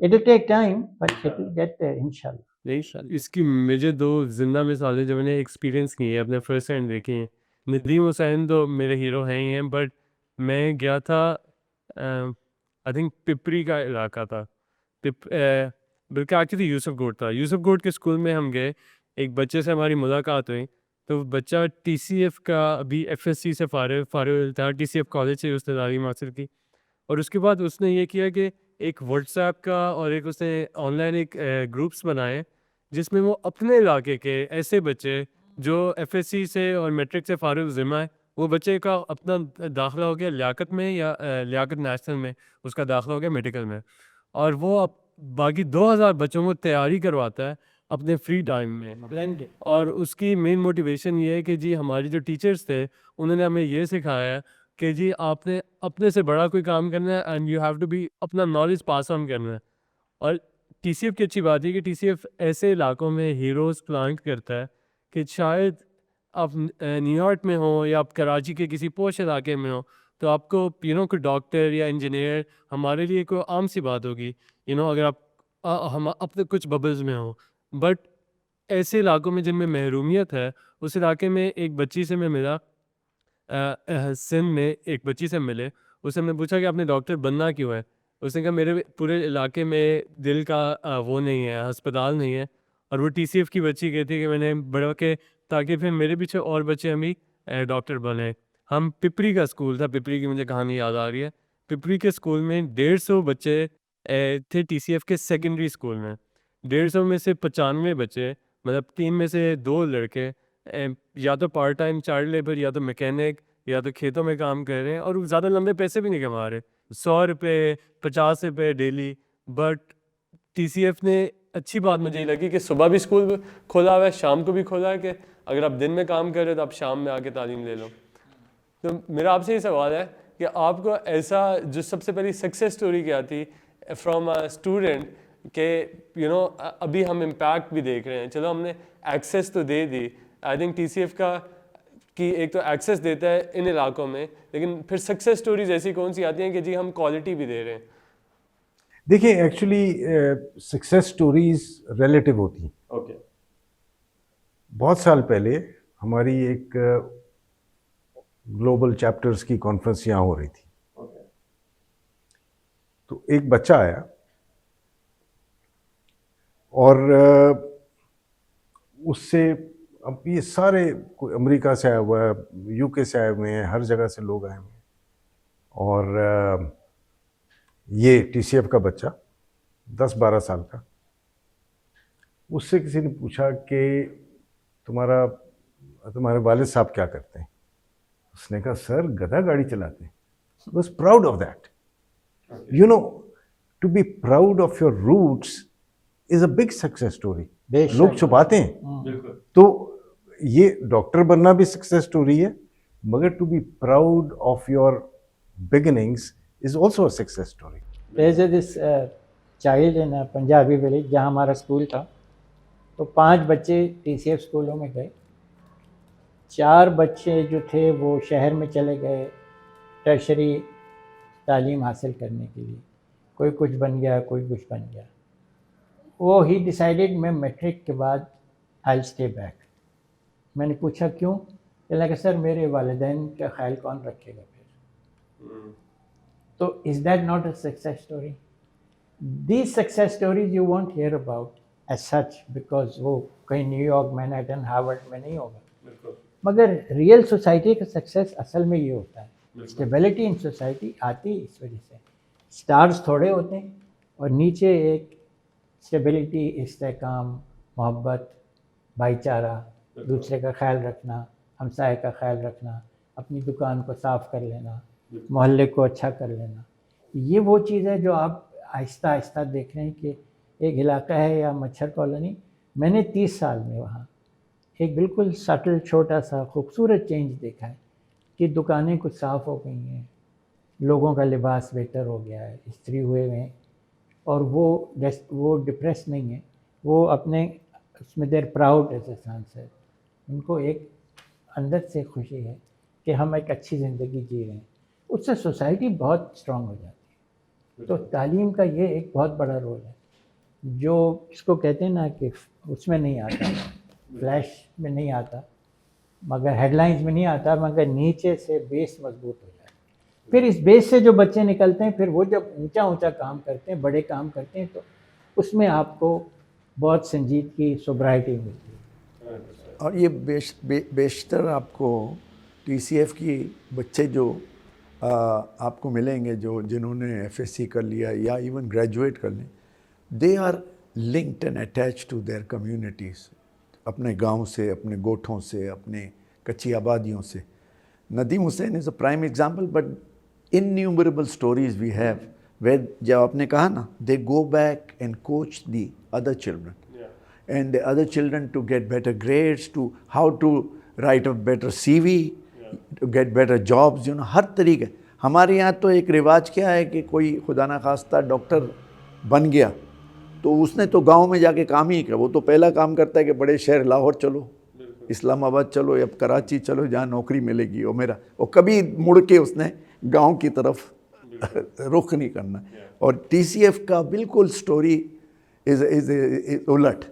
Speaker 2: It will take time but it will get there انشاءاللہ.
Speaker 1: نہیں، اس کی مجھے 2 زندہ مثالیں جو میں نے ایکسپیرینس کی ہیں، اپنے فرسٹ ہینڈ دیکھی ہیں. ندیم حسین تو میرے ہیرو ہیں ہی ہیں، بٹ میں گیا تھا آئی تھنک پپری کا علاقہ تھا، بلکہ ایکچولی یوسف گوڈ تھا. یوسف گوڈ کے اسکول میں ہم گئے، ایک بچے سے ہماری ملاقات ہوئی. تو بچہ ٹی سی ایف کا ابھی ایف ایس سی سے فارغ تھا، ٹی سی ایف کالج سے اس نے تعلیم حاصل کی. اور اس کے بعد اس نے یہ کیا کہ ایک واٹس ایپ کا اور ایک اس نے آن لائن ایک گروپس بنائے جس میں وہ اپنے علاقے کے ایسے بچے جو ایف ایس سی سے اور میٹرک سے فارغ ذمہ ہے، وہ بچے کا اپنا داخلہ ہو گیا لیاقت میں یا لیاقت نیشنل میں، اس کا داخلہ ہو گیا میڈیکل میں. اور وہ باقی 2000 بچوں کو تیاری کرواتا ہے اپنے فری ٹائم میں. اور اس کی مین موٹیویشن یہ ہے کہ جی ہماری جو ٹیچرس تھے انہوں نے ہمیں یہ سکھایا ہے کہ جی آپ نے اپنے سے بڑا کوئی کام کرنا ہے and you have to be اپنا نالج پاس آن کرنا ہے. اور ٹی سی ایف کی اچھی بات ہے کہ ٹی سی ایف ایسے علاقوں میں ہیروز پلانٹ کرتا ہے کہ شاید آپ نیو یارک میں ہوں یا آپ کراچی کے کسی پوش علاقے میں ہوں تو آپ کو کوئی ڈاکٹر یا انجینئر ہمارے لیے کوئی عام سی بات ہوگی اگر آپ ہم اپنے کچھ ببلز میں ہوں. بٹ ایسے علاقوں میں جن میں محرومیت ہے، اس علاقے میں ایک بچی سے میں ملا، سندھ میں ایک بچی سے ملے. اس سے ہم نے پوچھا کہ آپ نے ڈاکٹر بننا کیوں ہے؟ اس نے کہا میرے پورے علاقے میں دل کا وہ نہیں ہے، ہسپتال نہیں ہے. اور وہ ٹی سی ایف کی بچی کہتی کہ میں نے بڑا کے تاکہ پھر میرے پیچھے اور بچے ہم بھی ڈاکٹر بنے. ہم پپری کا اسکول تھا، پپری کی مجھے کہانی یاد آ رہی ہے. پپری کے اسکول میں 150 بچے تھے ٹی سی ایف کے سیکنڈری اسکول میں. 150 میں سے 95 بچے مطلب 3 میں سے 2 لڑکے یا تو پارٹ ٹائم چائلڈ لیبر یا تو میکینک یا تو کھیتوں میں کام کر رہے ہیں اور زیادہ لمبے پیسے بھی نہیں کما رہے, 100 روپے 50 روپے daily. But T C F نے اچھی بات مجھے یہ لگی کہ صبح بھی اسکول کھولا ہوا ہے, شام کو بھی کھولا ہے, کہ اگر آپ دن میں کام کر رہے ہو تو آپ شام میں آ کے تعلیم لے لو. تو میرا آپ سے یہ سوال ہے کہ آپ کو ایسا جو سب سے پہلی سکسیس اسٹوری کیا تھی فرام اے اسٹوڈنٹ کہ ابھی ہم امپیکٹ بھی دیکھ رہے ہیں, چلو ہم نے ایکسیس تو دے دی, I think T C F کا کہ ایک تو ایکسیس دیتا ہے ان علاقوں میں, لیکن پھر سکسیس اسٹوریز ایسی کون سی آتی ہیں کہ جی ہم کوالٹی بھی دے رہے ہیں؟
Speaker 3: دیکھیں ایکچولی سکسیس اسٹوریز ریلیٹیو ہوتی ہیں.
Speaker 1: اوکے.
Speaker 3: بہت سال پہلے ہماری ایک گلوبل چیپٹرز کی کانفرنس یہاں ہو رہی تھی, تو ایک بچہ آیا اور اس سے, اب یہ سارے کوئی امریکہ سے آیا ہوا ہے, یو کے سے آئے ہوئے ہیں, ہر جگہ سے لوگ آئے ہوئے ہیں, اور یہ ٹی سی ایف کا بچہ 10-12 سال کا. اس سے کسی نے پوچھا کہ تمہارے والد صاحب کیا کرتے ہیں؟ اس نے کہا سر گدھا گاڑی چلاتے ہیں. He was proud of that. You know, to be proud of your roots is a big success story. لوگ چھپاتے ہیں. تو یہ ڈاکٹر بننا بھی سکسیس اسٹوری ہے, مگر to be proud of your beginnings is also a success story.
Speaker 2: There's this child in a Punjabi village جہاں ہمارا اسکول تھا, تو 5 بچے ٹی سی ایف اسکولوں میں گئے. 4 بچے جو تھے وہ شہر میں چلے گئے ٹرشری تعلیم حاصل کرنے کے لیے, کوئی کچھ بن گیا, کوئی کچھ بن گیا. وہ ہی ڈیسائیڈیڈ میں میٹرک کے بعد آئی اسٹے بیک. میں نے پوچھا کیوں؟ کہ لگا سر میرے والدین کا خیال کون رکھے گا پھر. تو is that not a success story? These success stories you want hear about as such, because وہ کہیں نیو یارک, مینہٹن, ہارورڈ میں نہیں ہوگا. مگر ریئل سوسائٹی کا سکسیس اصل میں یہ ہوتا ہے, اسٹیبلٹی ان سوسائٹی آتی ہے اس وجہ سے. اسٹارز تھوڑے ہوتے ہیں اور نیچے ایک اسٹیبلٹی, استحکام, محبت, بھائی چارہ, دوسرے کا خیال رکھنا, ہمسائے کا خیال رکھنا, اپنی دکان کو صاف کر لینا, محلے کو اچھا کر لینا. یہ وہ چیز ہے جو آپ آہستہ آہستہ دیکھ رہے ہیں کہ ایک علاقہ ہے یا مچھر کالونی, میں نے 30 سال میں وہاں ایک بالکل سٹل چھوٹا سا خوبصورت چینج دیکھا ہے کہ دکانیں کچھ صاف ہو گئی ہیں, لوگوں کا لباس بہتر ہو گیا ہے, استری ہوئے ہیں, اور وہ ڈپریس نہیں ہے, وہ اپنے اس میں دیر پراؤڈ ایز اے سانس ہے. ان کو ایک اندر سے خوشی ہے کہ ہم ایک اچھی زندگی جی رہے ہیں. اس سے سوسائٹی بہت اسٹرانگ ہو جاتی ہے. تو تعلیم کا یہ ایک بہت بڑا رول ہے جو اس کو کہتے ہیں نا کہ اس میں نہیں آتا, فلیش میں نہیں آتا, مگر ہیڈ لائنز میں نہیں آتا, مگر نیچے سے بیس مضبوط ہو جاتا ہے. پھر اس بیس سے جو بچے نکلتے ہیں, پھر وہ جب اونچا اونچا کام کرتے ہیں, بڑے کام کرتے ہیں, تو اس میں آپ کو بہت سنجیدگی, سوبرائٹی ملتی ہے.
Speaker 4: اور یہ بیشتر آپ کو ٹی سی ایف کی بچے جو آپ کو ملیں گے جنہوں نے ایف ایس سی کر لیا یا ایون گریجویٹ کر لیں, they are linked and attach to their communities, اپنے گاؤں سے, اپنے گوٹھوں سے, اپنے کچی آبادیوں سے. Nadeem Hussain is a prime example, but innumerable stories we have where, جب آپ نے کہا نا, they go back and coach the other children and the other children to get better grades, to how to write a better CV, to get better jobs, ہر طریقے. ہمارے یہاں تو ایک رواج کیا ہے کہ کوئی خدا نخواستہ ڈاکٹر بن گیا تو اس نے تو گاؤں میں جا کے کام ہی کیا, وہ تو پہلا کام کرتا ہے کہ بڑے شہر لاہور چلو, اسلام آباد چلو, یا کراچی چلو, جہاں نوکری ملے گی وہ کبھی مڑ کے اس نے گاؤں کی طرف رخ نہیں کرنا. اور ٹی سی ایف کا بالکل سٹوری از الٹ.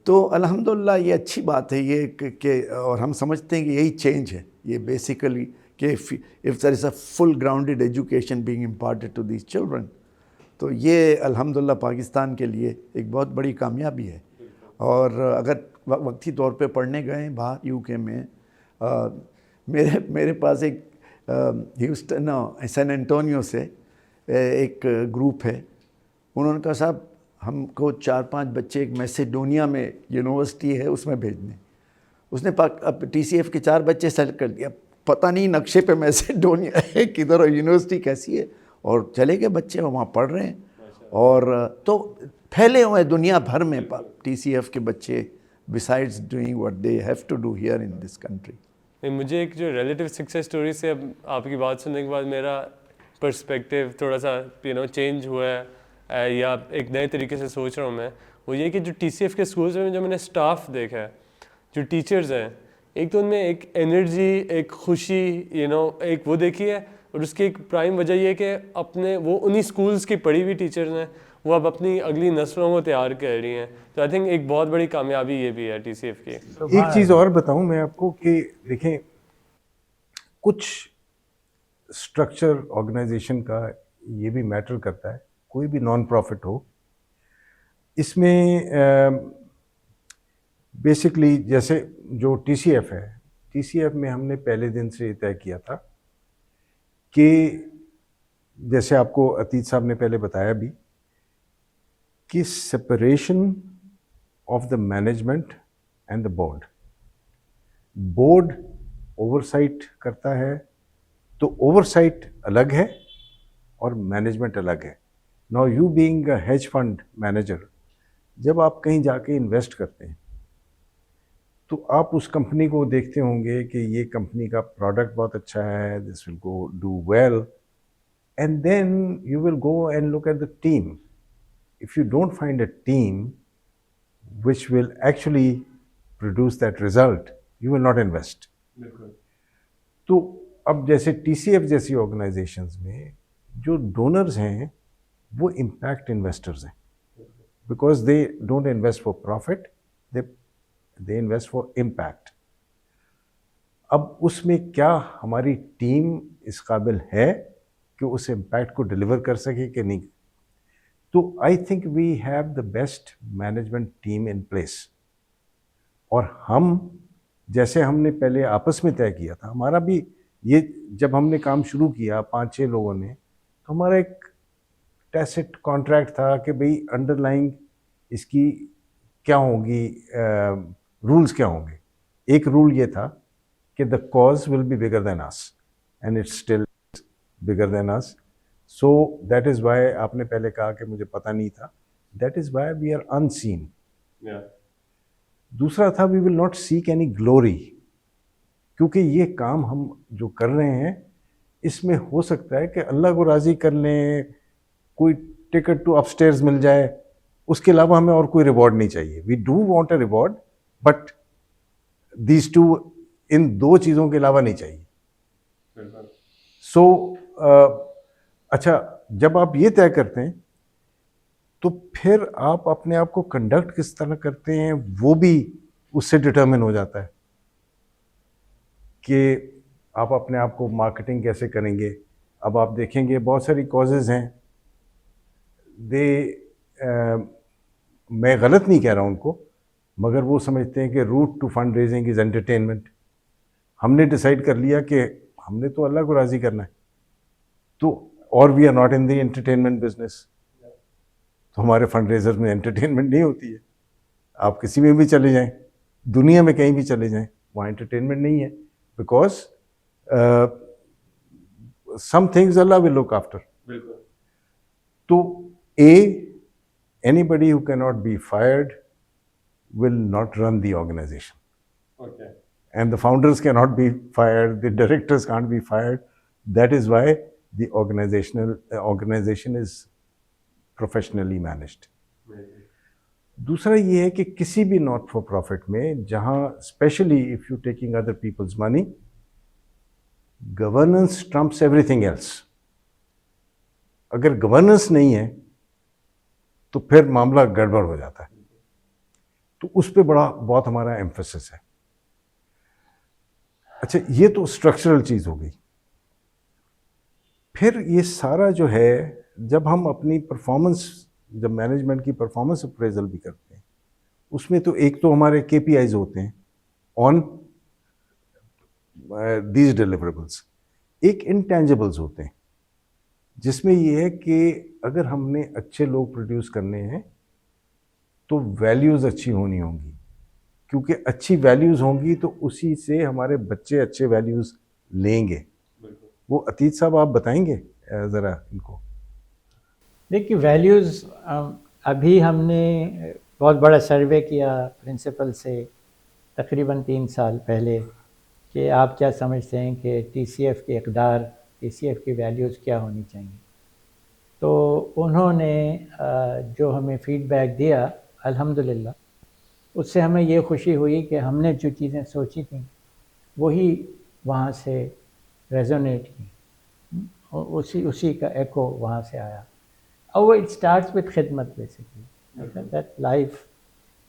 Speaker 4: تو الحمدللہ یہ اچھی بات ہے یہ کہ اور ہم سمجھتے ہیں کہ یہی چینج ہے یہ بیسیکلی, کہ if there is a full grounded education being imparted to these children, تو یہ الحمدللہ پاکستان کے لیے ایک بہت بڑی کامیابی ہے. اور اگر وقتی طور پہ پڑھنے گئے ہیں باہر یو کے میں, میرے پاس ایک ہیوسٹن سین انٹونیو سے ایک گروپ ہے, انہوں نے کہا صاحب ہم کو 4-5 بچے ایک میسیڈونیا میں یونیورسٹی ہے اس میں بھیجنے. اس نے ٹی سی ایف کے 4 بچے سیلیکٹ کر دیا. پتہ نہیں نقشے پہ میسیڈونیا ہے کدھر اور یونیورسٹی کیسی ہے, اور چلے گئے بچے وہاں پڑھ رہے ہیں. اور تو پھیلے ہوئے دنیا بھر میں ٹی سی ایف کے بچے besides doing what they have to do here in this country.
Speaker 1: مجھے ایک جو ریلیٹیو سکسیس اسٹوری سے اب آپ کی بات سننے کے بعد میرا پرسپیکٹیو تھوڑا سا چینج ہوا ہے, یا ایک نئے طریقے سے سوچ رہا ہوں میں. وہ یہ کہ جو ٹی سی ایف کے اسکولس میں جو میں نے اسٹاف دیکھا ہے, جو ٹیچرز ہیں, ایک تو ان میں ایک انرجی, ایک خوشی, ایک وہ دیکھی ہے. اور اس کی ایک پرائم وجہ یہ ہے کہ اپنے وہ انہی اسکولس کی پڑھی ہوئی ٹیچرز ہیں, وہ اب اپنی اگلی نسلوں کو تیار کر رہی ہیں. تو آئی تھنک ایک بہت بڑی کامیابی یہ بھی ہے ٹی سی ایف کی.
Speaker 3: ایک چیز اور بتاؤں میں آپ کو کہ دیکھیں, کچھ اسٹرکچر آرگنائزیشن کا یہ بھی میٹر کرتا ہے, کوئی بھی نان پروفٹ ہو. اس میں بیسکلی جیسے جو ٹی سی ایف ہے, ٹی سی ایف میں ہم نے پہلے دن سے یہ طے کیا تھا کہ جیسے آپ کو عتیق صاحب نے پہلے بتایا بھی کہ separation of the management and the board. Board oversight کرتا ہے تو اوور سائٹ الگ ہے اور مینجمنٹ الگ ہے. Now you being a hedge fund manager, جب آپ کہیں جا کے انویسٹ کرتے ہیں تو آپ اس کمپنی کو دیکھتے ہوں گے کہ یہ کمپنی کا پروڈکٹ بہت اچھا ہے, this will go do well, and then you will go and look at the team. If you don't find a team which will actually produce that result, you will not invest. تو اب جیسے T C F جیسی organizations میں جو donors ہیں وہ impact investors ہیں, because they don't invest for profit, they invest for impact. اب اس میں کیا ہماری ٹیم اس قابل ہے کہ اس امپیکٹ کو ڈلیور کر سکے کہ نہیں. تو I think we have the best management team in place. اور ہم جیسے ہم نے پہلے آپس میں طے کیا تھا, ہمارا بھی یہ جب ہم نے کام شروع کیا 5-6 لوگوں نے, تو ہمارا ایک ٹیسٹ کانٹریکٹ تھا کہ بھئی انڈر لائنگ اس کی کیا ہوگی, رولز کیا ہوں گے. ایک رول یہ تھا کہ the cause will be bigger than us, and it's still bigger than us. So that is why آپ نے پہلے کہا کہ مجھے پتہ نہیں تھا, that is why we are unseen. دوسرا تھا we will not seek any glory, کیونکہ یہ کام ہم جو کر رہے ہیں اس میں ہو سکتا ہے کہ اللہ کو راضی کر لیں, کوئی ٹکٹ ٹو اپ اسٹیئرز مل جائے, اس کے علاوہ ہمیں اور کوئی ریوارڈ نہیں چاہیے. we do want a reward, but these two, ان 2 چیزوں کے علاوہ نہیں چاہیے. So اچھا, جب آپ یہ طے کرتے ہیں تو پھر آپ اپنے آپ کو کنڈکٹ کس طرح کرتے ہیں وہ بھی اس سے ڈٹرمن ہو جاتا ہے کہ آپ اپنے آپ کو مارکیٹنگ کیسے کریں گے. اب آپ دیکھیں گے بہت ساری کازز ہیں, میں غلط نہیں کہہ رہا ہوں ان کو, مگر وہ سمجھتے ہیں کہ route to fund raising is entertainment. ہم نے ڈیسائیڈ کر لیا کہ ہم نے تو اللہ کو راضی کرنا ہے, تو اور we are not in the entertainment business. تو ہمارے فنڈ ریزر میں انٹرٹینمنٹ نہیں ہوتی ہے. آپ کسی میں بھی چلے جائیں, دنیا میں کہیں بھی چلے جائیں, وہاں انٹرٹینمنٹ نہیں ہے, بیکاز سم تھنگز اللہ ول لک آفٹر. تو anybody who cannot be fired will not run the organization. Okay. And the founders cannot be fired, the directors can't be fired. That is why the organization is professionally managed. دوسرا یہ ہے کہ کسی بھی not for profit میں جہاں especially if you taking other people's money, governance trumps everything else. اگر governance نہیں ہے تو پھر معاملہ گڑبڑ ہو جاتا ہے. تو اس پہ بہت ہمارا ایمفیسس ہے. اچھا, یہ تو اسٹرکچرل چیز ہو گئی. پھر یہ سارا جو ہے, جب ہم اپنی پرفارمنس, جب مینجمنٹ کی پرفارمنس اپریزل بھی کرتے ہیں, اس میں تو ایک تو ہمارے کے پی آئیز ہوتے ہیں آن دیز ڈیلیوریبلس, ایک انٹینجبلز ہوتے ہیں جس میں یہ ہے کہ اگر ہم نے اچھے لوگ پروڈیوس کرنے ہیں تو ویلیوز اچھی ہونی ہوں گی، کیونکہ اچھی ویلیوز ہوں گی تو اسی سے ہمارے بچے اچھے ویلیوز لیں گے. وہ عتیق صاحب آپ بتائیں گے ذرا ان کو.
Speaker 2: دیکھیے ویلیوز، ابھی ہم نے بہت بڑا سروے کیا پرنسپل سے تقریباً 3 سال پہلے کہ آپ کیا سمجھتے ہیں کہ ٹی سی ایف کی اقدار، ٹی سی ایف کی ویلیوز کیا ہونی چاہیے. تو انہوں نے جو ہمیں فیڈ بیک دیا الحمدللہ، اس سے ہمیں یہ خوشی ہوئی کہ ہم نے جو چیزیں سوچی تھیں وہی وہاں سے ریزونیٹ کی، اسی کا ایکو وہاں سے آیا. اور وہ اٹ اسٹارٹس وتھ خدمت بیسکلی. دیٹ لائف،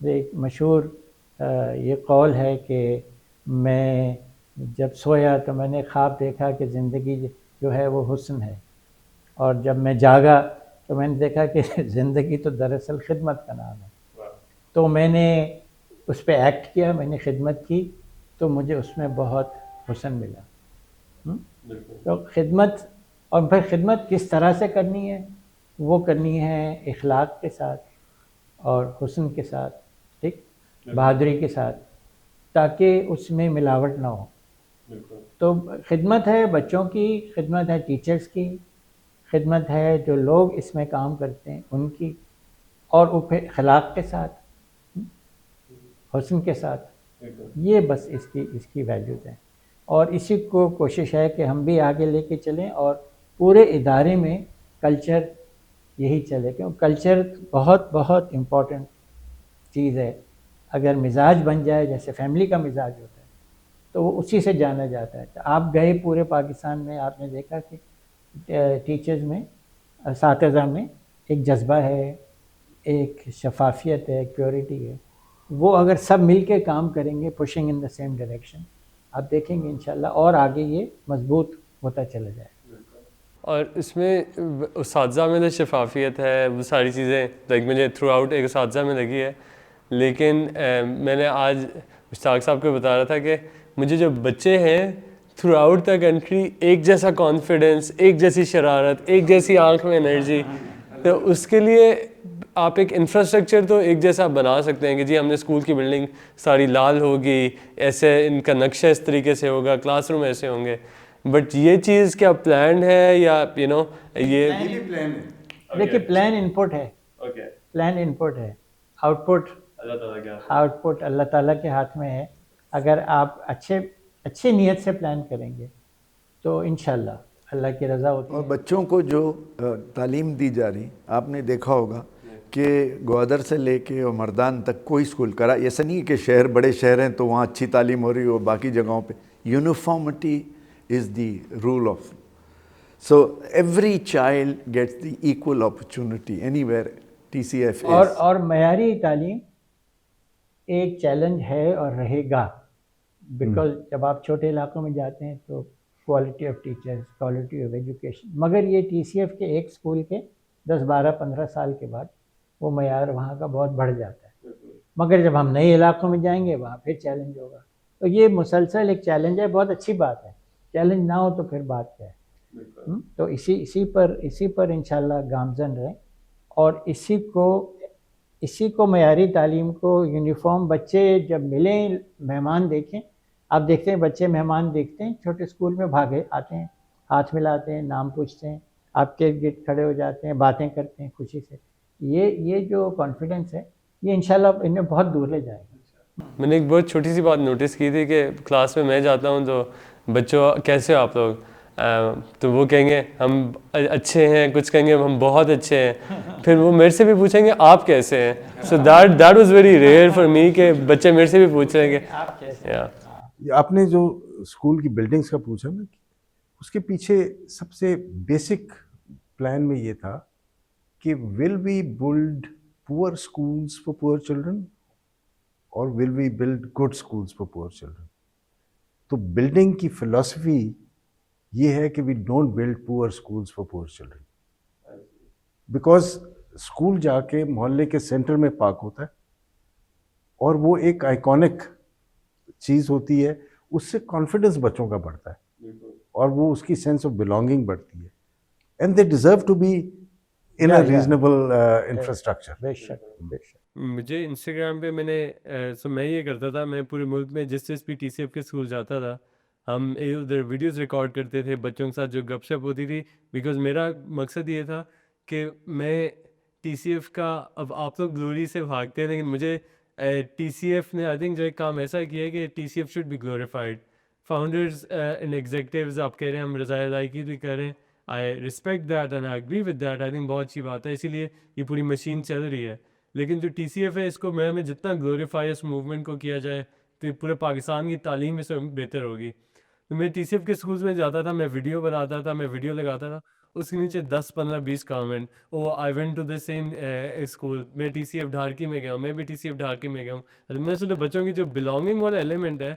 Speaker 2: ایک مشہور یہ قول ہے کہ میں جب سویا تو میں نے خواب دیکھا کہ زندگی جو ہے وہ حسن ہے، اور جب میں جاگا تو میں نے دیکھا کہ زندگی تو دراصل خدمت کا نام ہے. تو میں نے اس پہ ایکٹ کیا، میں نے خدمت کی، تو مجھے اس میں بہت حسن ملا. تو خدمت، اور پھر خدمت کس طرح سے کرنی ہے؟ وہ کرنی ہے اخلاق کے ساتھ اور حسن کے ساتھ، ٹھیک، بہادری کے ساتھ، تاکہ اس میں ملاوٹ نہ ہو. تو خدمت ہے بچوں کی، خدمت ہے ٹیچرز کی، خدمت ہے جو لوگ اس میں کام کرتے ہیں ان کی، اور وہ پھر اخلاق کے ساتھ، حسن کے ساتھ. یہ بس اس کی ویلیوز ہیں، اور اسی کو کوشش ہے کہ ہم بھی آگے لے کے چلیں، اور پورے ادارے میں کلچر یہی چلے، کیونکہ کلچر بہت بہت امپورٹنٹ چیز ہے. اگر مزاج بن جائے جیسے فیملی کا مزاج ہوتا ہے تو وہ اسی سے جانا جاتا ہے. آپ گئے پورے پاکستان میں، آپ نے دیکھا کہ ٹیچرز میں، اساتذہ میں ایک جذبہ ہے، ایک شفافیت ہے، ایک پیورٹی ہے. وہ اگر سب مل کے کام کریں گے، pushing in the same direction, آپ دیکھیں گے انشاءاللہ اور آگے یہ مضبوط ہوتا چلا جائے.
Speaker 1: اور اس میں اساتذہ میں تو شفافیت ہے، وہ ساری چیزیں لائک مجھے تھرو آؤٹ ایک اساتذہ میں لگی ہے. لیکن میں نے آج مشتاق صاحب کو بتا رہا تھا کہ مجھے جو بچے ہیں تھرو آؤٹ دا کنٹری ایک جیسا کانفیڈنس، ایک جیسی شرارت، ایک جیسی آنکھ میں انرجی، تو اس کے لیے آپ ایک انفراسٹرکچر تو ایک جیسا بنا سکتے ہیں کہ جی ہم نے اسکول کی بلڈنگ ساری لال ہوگی، ایسے ان کا نقشہ اس طریقے سے ہوگا، کلاس روم ایسے ہوں گے. بٹ یہ چیز کیا پلانڈ ہے یا یہ
Speaker 2: دیکھیے پلان ان پٹ ہے، پلان ان پٹ ہے، آؤٹ پٹ اللہ تعالیٰ کے ہاتھ میں ہے. اگر آپ اچھے نیت سے پلان کریں گے تو انشاءاللہ اللہ کی رضا ہوتی ہے.
Speaker 4: اور بچوں کو جو تعلیم دی جا رہی، آپ نے دیکھا ہوگا کہ گوادر سے لے کے اور مردان تک کوئی اسکول کرا، ایسا نہیں کہ شہر بڑے شہر ہیں تو وہاں اچھی تعلیم ہو رہی ہو، باقی جگہوں پہ uniformity is the rule of. So every child gets the equal opportunity anywhere TCF is.
Speaker 2: اور معیاری تعلیم ایک چیلنج ہے اور رہے گا، بیکاز جب آپ چھوٹے علاقوں میں جاتے ہیں تو quality of teachers, quality of education, مگر یہ ٹی سی ایف کے ایک اسکول کے 10 12 15 سال کے بعد وہ معیار وہاں کا بہت بڑھ جاتا ہے. مگر جب ہم نئے علاقوں میں جائیں گے وہاں پھر چیلنج ہوگا. تو یہ مسلسل ایک چیلنج ہے، بہت اچھی بات ہے. چیلنج نہ ہو تو پھر بات کیا ہے. تو اسی پر انشاءاللہ گامزن رہیں، اور اسی کو معیاری تعلیم کو یونیفارم بچے جب ملیں، مہمان دیکھیں. آپ دیکھتے ہیں بچے مہمان دیکھتے ہیں چھوٹے اسکول میں بھاگے آتے ہیں، ہاتھ ملاتے ہیں، نام پوچھتے ہیں، آپ کے گرد کھڑے ہو جاتے ہیں، باتیں کرتے ہیں خوشی سے. یہ جو کانفیڈنس ہے یہ انشاءاللہ انہیں بہت دور لے جائے گا.
Speaker 1: میں نے ایک بہت چھوٹی سی بات نوٹس کی تھی کہ کلاس میں جاتا ہوں تو بچوں کیسے ہو آپ لوگ، تو وہ کہیں گے ہم اچھے ہیں، کچھ کہیں گے ہم بہت اچھے ہیں، پھر وہ میرے سے بھی پوچھیں گے آپ کیسے ہیں. So that was very rare for me کہ بچے میرے سے بھی پوچھ رہے ہیں کہ
Speaker 2: آپ کیسے.
Speaker 3: آپ نے جو اسکول کی بلڈنگس کا پوچھا نا، اس کے پیچھے سب سے بیسک پلان میں یہ تھا کہ will we build poor schools for poor children اور will we build good schools for poor children. تو بلڈنگ کی فلاسفی یہ ہے کہ we don't build poor schools for poor children, because school جا کے محلے کے سینٹر میں پارک ہوتا ہے اور وہ ایک آئیکونک چیز ہوتی ہے، اس سے کانفیڈنس بچوں کا بڑھتا ہے اور وہ اس کی سینس آف بلانگنگ بڑھتی ہے. And they deserve to be in a reasonable infrastructure.
Speaker 2: بے شک.
Speaker 1: مجھے انسٹاگرام پہ میں یہ کرتا تھا، میں پورے ملک میں جس بھی ٹی سی ایف کے اسکول جاتا تھا، ہم ادھر ویڈیوز ریکارڈ کرتے تھے بچوں کے ساتھ جو گپ شپ ہوتی تھی، بیکاز میرا مقصد یہ تھا کہ میں ٹی سی ایف کا، اب آپ لوگ گلوری سے بھاگتے ہیں لیکن مجھے ٹی سی ایف نے آئی تھنک جو ایک کام ایسا کیا ہے کہ T C F should be glorified. Founders and executives آپ کہہ رہے ہیں، ہم رضا ادائیگی بھی کر رہے ہیں، I respect that and I agree with that, I think بہت اچھی بات ہے، اسی لیے یہ پوری مشین چل رہی ہے. لیکن جو ٹی سی ایف ہے اس کو میں جتنا گلوریفائی اس موومنٹ کو کیا جائے تو یہ پورے پاکستان کی تعلیم اس میں بہتر ہوگی. تو میں ٹی سی ایف کے اسکولس میں جاتا تھا، میں ویڈیو بناتا تھا، میں ویڈیو لگاتا تھا، اس کے نیچے 10 15 20 comment, oh I went to the same school, میں ٹی سی ایف ڈھارکی میں گیا ہوں، میں بھی ٹی سی ایف ڈھارکی میں گیا ہوں. میں سوچا بچوں کی جو بلانگنگ والا ایلیمنٹ ہے،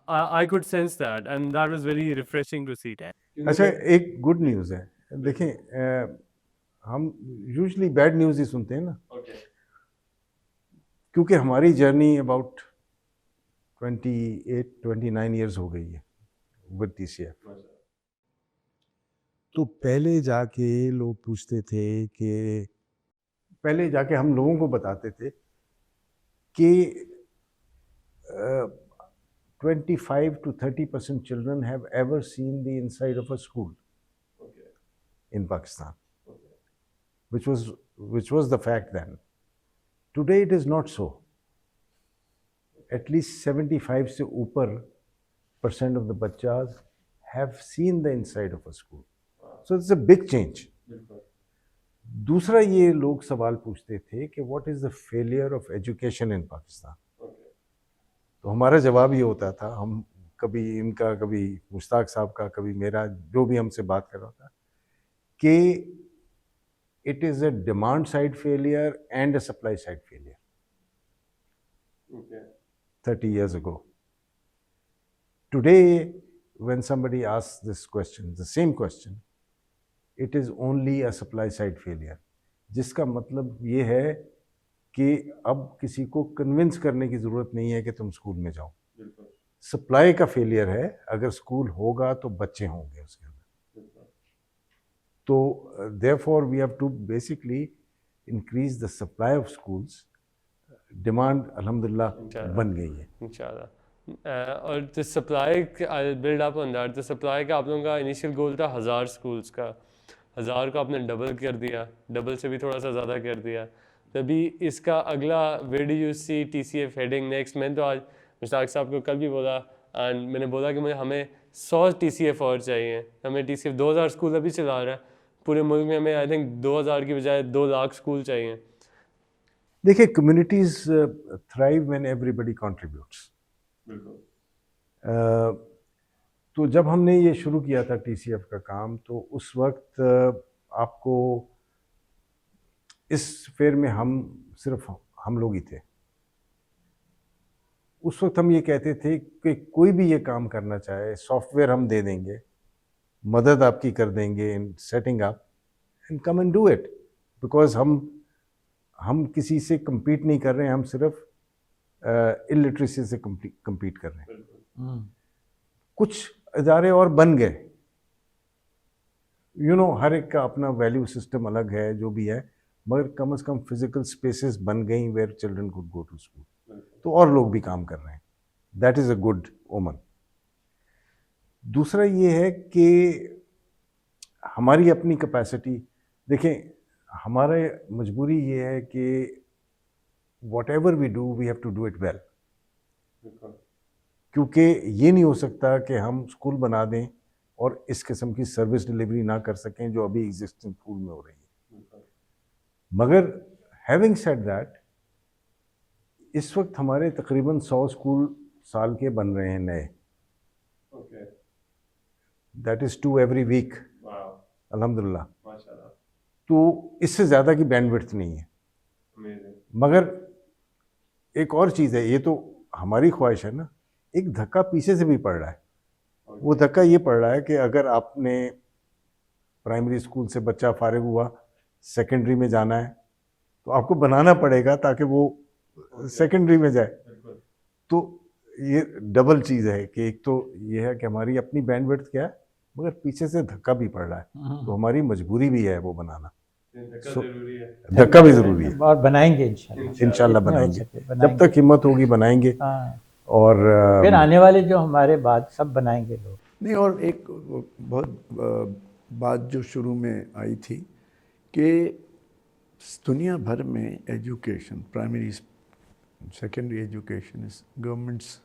Speaker 1: I could sense that and that was very refreshing to see that.
Speaker 3: اچھا ایک گڈ نیوز ہے، دیکھیں ہم یوزلی بیڈ نیوز ہی سنتے ہیں نا، کیونکہ ہماری جرنی اباؤٹ 28-29 ایئرز ہو گئی ہے ود ٹی سی ایف.
Speaker 4: تو پہلے جا کے لوگ پوچھتے تھے کہ
Speaker 3: پہلے جا کے ہم لوگوں کو بتاتے تھے کہ 25-30% children have ever seen the inside of a school in Pakistan, which was the fact then. Today it is not so. At least 75 سے اوپر percent of the bachas have seen the inside of a school. So it's a big change. دوسرا یہ لوگ سوال پوچھتے تھے کہ what is the failure of education in Pakistan. تو ہمارا جواب یہ ہوتا تھا، ہم کبھی ان کا، کبھی مشتاق صاحب کا، کبھی میرا، جو بھی ہم سے بات کر رہا تھا، کہ it is a demand side failure and a supply side failure. 30 years ago. Today, when somebody asks this question, the same question, it is only a supply side failure. جس کا مطلب یہ ہے کہ اب کسی کو کنونس کرنے کی ضرورت نہیں ہے کہ تم اسکول میں جاؤ. سپلائی کا فیلئر ہے، اگر اسکول ہوگا تو بچے ہوں گے اس کے اندر. تو therefore we have to basically increase the supply of schools. Demand الحمدللہ بن گئی ہے
Speaker 1: انشاءاللہ. اور جو supply build up on that, جو سپلائی کا آپ لوگوں کا انیشیل گول تھا 1000 اسکولس کا، 1000 کو آپ نے ڈبل کر دیا، ڈبل سے بھی تھوڑا سا زیادہ کر دیا. تبھی اس کا اگلا where do you see T C F heading next? میں تو آج مشتاق صاحب کو کل بھی بولا، اینڈ میں نے بولا کہ ہمیں 100 ٹی سی ایف اور چاہیے. ہمیں ٹی سی ایف 2000 اسکول ابھی چلا رہا ہے پورے ملک میں، ہمیں آئی تھنک 2000 کی بجائے 2 لاکھ اسکول چاہیے.
Speaker 3: دیکھیں communities thrive when everybody contributes. تو جب ہم نے یہ شروع کیا تھا ٹی سی ایف کا کام، تو اس وقت آپ کو اس فیئر میں صرف ہم لوگ ہی تھے. اس وقت ہم یہ کہتے تھے کہ کوئی بھی یہ کام کرنا چاہے، سافٹ ویئر ہم دے دیں گے، مدد آپ کی کر دیں گے in setting up, and come and do it. Because ہم کسی سے کمپیٹ نہیں کر رہے ہیں، ہم صرف الٹریسی سے کمپیٹ کر رہے ہیں. کچھ ادارے اور بن گئے، ہر ایک کا اپنا ویلیو سسٹم الگ ہے جو بھی ہے، مگر کم از کم فزیکل اسپیسز بن گئیں where children could go to school. تو اور لوگ بھی کام کر رہے ہیں، دیٹ از اے گڈ اومن. دوسرا یہ ہے کہ ہماری اپنی کیپیسٹی، دیکھیں ہمارا مجبوری یہ ہے کہ whatever we do we have to do it well. کیونکہ یہ نہیں ہو سکتا کہ ہم اسکول بنا دیں اور اس قسم کی سروس ڈلیوری نہ کر سکیں جو ابھی ایگزسٹنگ اسکول میں ہو رہی ہے. مگر ہیونگ سیڈ دیٹ، اس وقت ہمارے تقریباً 100 اسکول سال کے بن رہے ہیں نئے. دیٹ از 2 ایوری ویک الحمدللہ. تو اس سے زیادہ کی بینڈ وڈتھ نہیں ہے. مگر ایک اور چیز ہے، یہ تو ہماری خواہش ہے نا، ایک دھکا پیچھے سے بھی پڑ رہا ہے. وہ دھکا یہ پڑ رہا ہے کہ اگر آپ نے پرائمری اسکول سے بچہ فارغ ہوا، سیکنڈری میں جانا ہے، تو آپ کو بنانا پڑے گا تاکہ وہ سیکنڈری میں جائے. تو یہ ڈبل چیز ہے کہ ایک تو یہ ہے کہ ہماری اپنی بینڈ وڈتھ کیا ہے، مگر پیچھے سے دھکا بھی پڑ رہا ہے، تو ہماری مجبوری بھی ہے وہ بنانا. دھکا بھی ضروری ہے.
Speaker 2: اور بنائیں گے انشاءاللہ.
Speaker 3: انشاءاللہ
Speaker 2: جتنے ہو
Speaker 3: بنائیں گے,
Speaker 2: سکے بنائیں
Speaker 3: جب تک ہمت ہوگی بنائیں گے.
Speaker 2: ہاں
Speaker 3: اور
Speaker 2: پھر آنے والے جو ہمارے بعد سب بنائیں گے لوگ.
Speaker 4: نہیں, اور ایک بہت بات جو شروع میں آئی تھی کہ دنیا بھر میں education, primary secondary education is governments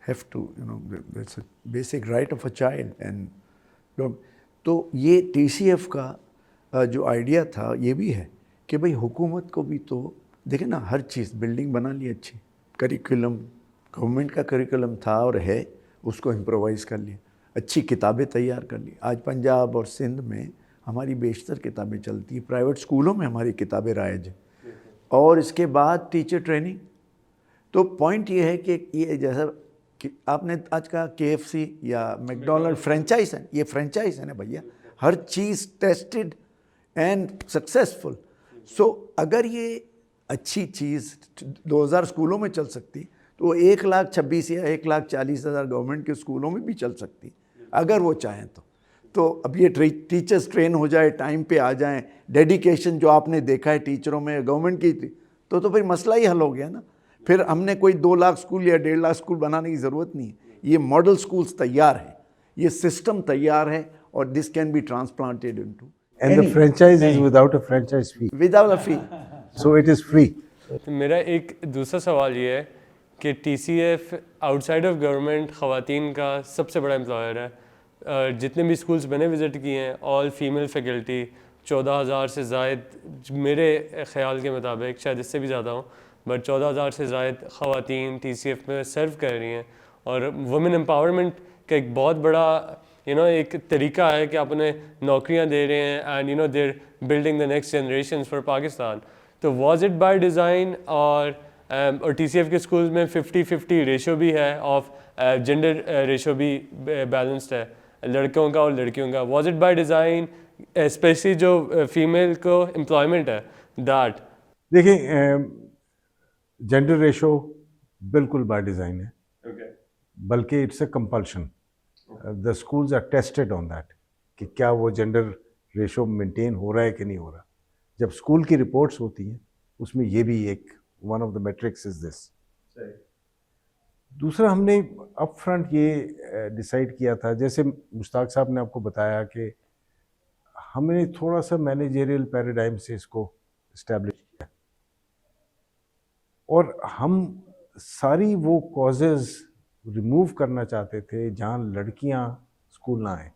Speaker 4: have to that's a basic right of a child. And تو یہ ٹی سی ایف کا جو آئیڈیا تھا یہ بھی ہے کہ بھئی حکومت کو بھی تو دیکھیں نا, ہر چیز بلڈنگ بنا لی اچھی, کریکولم گورنمنٹ کا کریکولم تھا اور ہے, اس کو امپرووائز کر لیا, اچھی کتابیں تیار کر لی. آج پنجاب اور سندھ میں ہماری بیشتر کتابیں چلتی ہیں, پرائیویٹ اسکولوں میں ہماری کتابیں رائج ہیں. اور اس کے بعد ٹیچر ٹریننگ. تو پوائنٹ یہ ہے کہ یہ جیسا کہ آپ نے آج کہا KFC یا میکڈونلڈ فرینچائز ہیں, یہ فرینچائز ہے نا بھیا, ہر چیز ٹیسٹڈ اینڈ سکسیزفل. سو اگر یہ اچھی چیز 2000 اسکولوں میں چل سکتی تو وہ 1,26,000 یا 1,40,000 گورنمنٹ کے اسکولوں میں بھی چل سکتی اگر وہ چاہیں تو. تو اب یہ ٹیچرز ٹرین ہو جائے, ٹائم پہ آ جائیں, ڈیڈیکیشن جو آپ نے دیکھا ہے ٹیچروں میں گورنمنٹ کی, تو پھر مسئلہ ہی حل ہو گیا نا. پھر ہم نے کوئی 2 لاکھ اسکول یا 1.5 لاکھ اسکول بنانے کی ضرورت نہیں ہے. یہ ماڈل اسکولز تیار ہیں, یہ سسٹم تیار ہے, اور this can be transplanted into.
Speaker 3: And the franchise is without a franchise fee.
Speaker 4: Without a fee.
Speaker 3: So it is free.
Speaker 1: میرا ایک دوسرا سوال یہ ہے کہ T C F outside of government خواتین کا سب سے بڑا امپلائر ہے. جتنے بھی اسکولس میں نے وزٹ کیے ہیں, آل فیمیل فیکلٹی, 14,000 سے زائد میرے خیال کے مطابق, شاید اس سے بھی زیادہ ہوں, بٹ 14,000 سے زائد خواتین ٹی سی ایف میں سرو کر رہی ہیں. اور وومن امپاورمنٹ کا ایک بہت بڑا ایک طریقہ ہے کہ آپ انہیں نوکریاں دے رہے ہیں, and they're building the next generation for Pakistan. تو واز اٹ بائی ڈیزائن, اور ٹی سی ایف کے اسکولز میں 50-50 ریشو بھی ہے, آف جینڈر ریشو بھی بیلنسڈ ہے, لڑکوں کا اور لڑکیوں کا. Was it by design, especially جو فیمیل کو امپلائمنٹ ہے دیٹ؟
Speaker 3: دیکھیں, جینڈر ریشو بالکل بائی ڈیزائن ہے, بلکہ it's a compulsion. The schools are tested on that کہ کیا وہ جینڈر ریشو مینٹین ہو رہا ہے کہ نہیں ہو رہا. جب اسکول کی رپورٹس ہوتی ہیں اس میں یہ بھی ایک one of the metrics is this. دوسرا, ہم نے اپ فرنٹ یہ ڈیسائیڈ کیا تھا, جیسے مشتاق صاحب نے آپ کو بتایا کہ ہم نے تھوڑا سا مینیجریل پیراڈائم سے اس کو اسٹیبلش کیا, اور ہم ساری وہ کازز ریموو کرنا چاہتے تھے جہاں لڑکیاں اسکول نہ آئیں.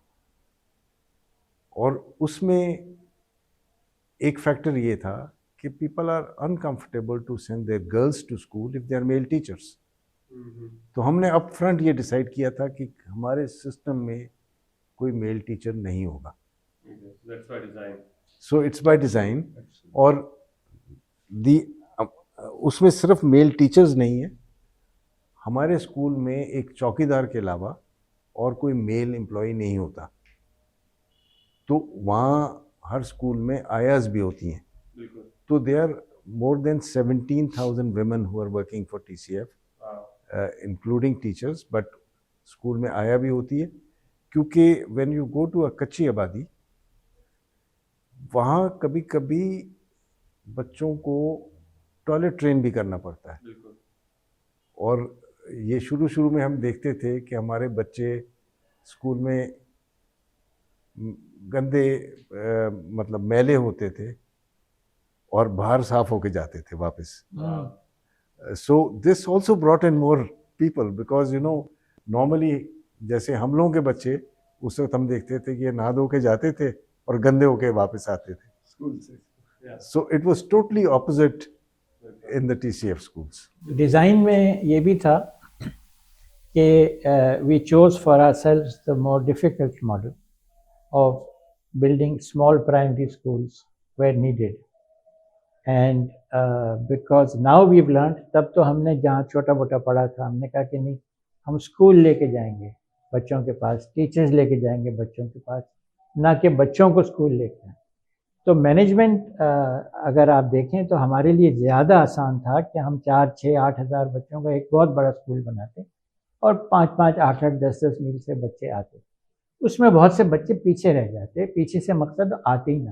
Speaker 3: اور اس میں ایک فیکٹر یہ تھا کہ people are uncomfortable to send their girls to school if they are male teachers. تو ہم نے اپ فرنٹ یہ ڈیسائیڈ کیا تھا کہ ہمارے سسٹم میں کوئی میل ٹیچر نہیں ہوگا. So it's by design. اور اس میں صرف میل ٹیچرز نہیں ہیں, ہمارے اسکول میں ایک چوکیدار کے علاوہ اور کوئی میل امپلائی نہیں ہوتا. تو وہاں ہر اسکول میں آیاز بھی ہوتی ہیں. تو they are more than 17,000 women who are working for TCF, including teachers, but school میں آیا بھی ہوتی ہے, کیونکہ when you go to a کچی آبادی, وہاں کبھی کبھی بچوں کو ٹوائلٹ ٹرین بھی کرنا پڑتا ہے. اور یہ شروع میں ہم دیکھتے تھے کہ ہمارے بچے اسکول میں گندے مطلب میلے ہوتے تھے اور باہر صاف ہو کے جاتے تھے واپس. So this also brought in more people, because normally جیسے ہم لوگوں کے بچے اس وقت ہم دیکھتے تھے کہ یہ نہا دھو کے جاتے تھے اور گندے ہو کے واپس آتے تھے اسکول سے. سو it was totally opposite in the TCF schools.
Speaker 2: Design میں یہ بھی تھا کہ we chose for ourselves the more difficult model of building small primary schools where needed. And because now we've learned, تب تو ہم نے جہاں چھوٹا موٹا پڑھا تھا ہم نے کہا کہ نہیں, ہم اسکول لے کے جائیں گے بچوں کے پاس, ٹیچرز لے کے جائیں گے بچوں کے پاس, نہ کہ بچوں کو اسکول لے کے آئیں. تو مینجمنٹ اگر آپ دیکھیں تو ہمارے لیے زیادہ آسان تھا کہ ہم 4-6-8 ہزار بچوں کا ایک بہت بڑا اسکول بناتے, اور 5-5, 8-8, 10-10 میل سے بچے آتے. اس میں بہت سے بچے پیچھے رہ جاتے, پیچھے سے مقصد آتے ہی نہ.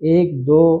Speaker 2: 1-2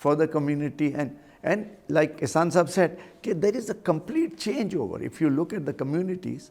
Speaker 4: for the community, and like Ehsan Sahab said, there is a complete changeover. If you look at the communities,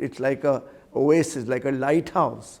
Speaker 4: it's like a oasis, like a lighthouse,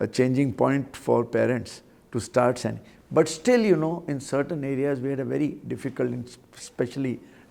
Speaker 4: a changing point for parents to start sending. But still, in certain areas we had a very difficult, especially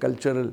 Speaker 4: cultural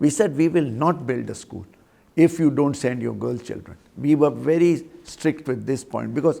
Speaker 4: we said we will not build a school if you don't send your girl children. We were very strict with this point because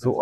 Speaker 3: So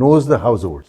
Speaker 3: knows the households.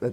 Speaker 4: that.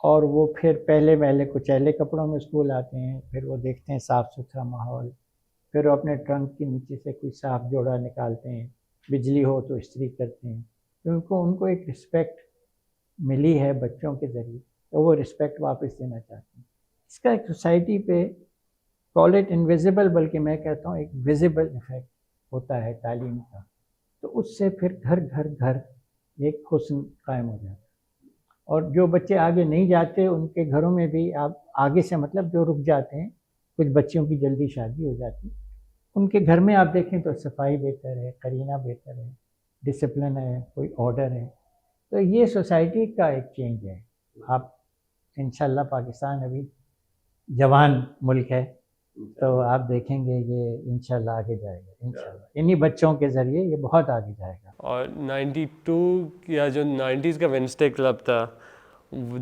Speaker 2: اور وہ پھر پہلے کچیلے کپڑوں میں school آتے ہیں، پھر وہ دیکھتے ہیں صاف ستھرا ماحول، پھر وہ اپنے ٹرنک کے نیچے سے کوئی صاف جوڑا نکالتے ہیں، بجلی ہو تو استری کرتے ہیں، کیونکہ ان کو ایک رسپیکٹ ملی ہے بچوں کے ذریعے، تو وہ رسپیکٹ واپس دینا چاہتے ہیں. اس کا ایک سوسائٹی پہ کال اٹ انویزیبل، بلکہ میں کہتا ہوں ایک ویزیبل افیکٹ ہوتا ہے تعلیم کا. تو اس سے پھر گھر ایک حسن قائم ہو جاتا ہے. اور جو بچے آگے نہیں جاتے ان کے گھروں میں بھی آپ آگے سے مطلب جو رک جاتے ہیں، کچھ بچوں کی جلدی شادی ہو جاتی، ان کے گھر میں آپ دیکھیں تو صفائی بہتر ہے، قرینہ بہتر ہے، ڈسپلن ہے، کوئی آرڈر ہے. تو یہ سوسائٹی کا ایک چینج ہے. آپ انشاءاللہ پاکستان ابھی جوان ملک ہے، تو آپ دیکھیں گے یہ انشاءاللہ آگے جائے گا، انشاءاللہ انہی بچوں کے ذریعے یہ بہت آگے جائے گا.
Speaker 1: اور 92 یا جو 90s کا وینسڈے کلب تھا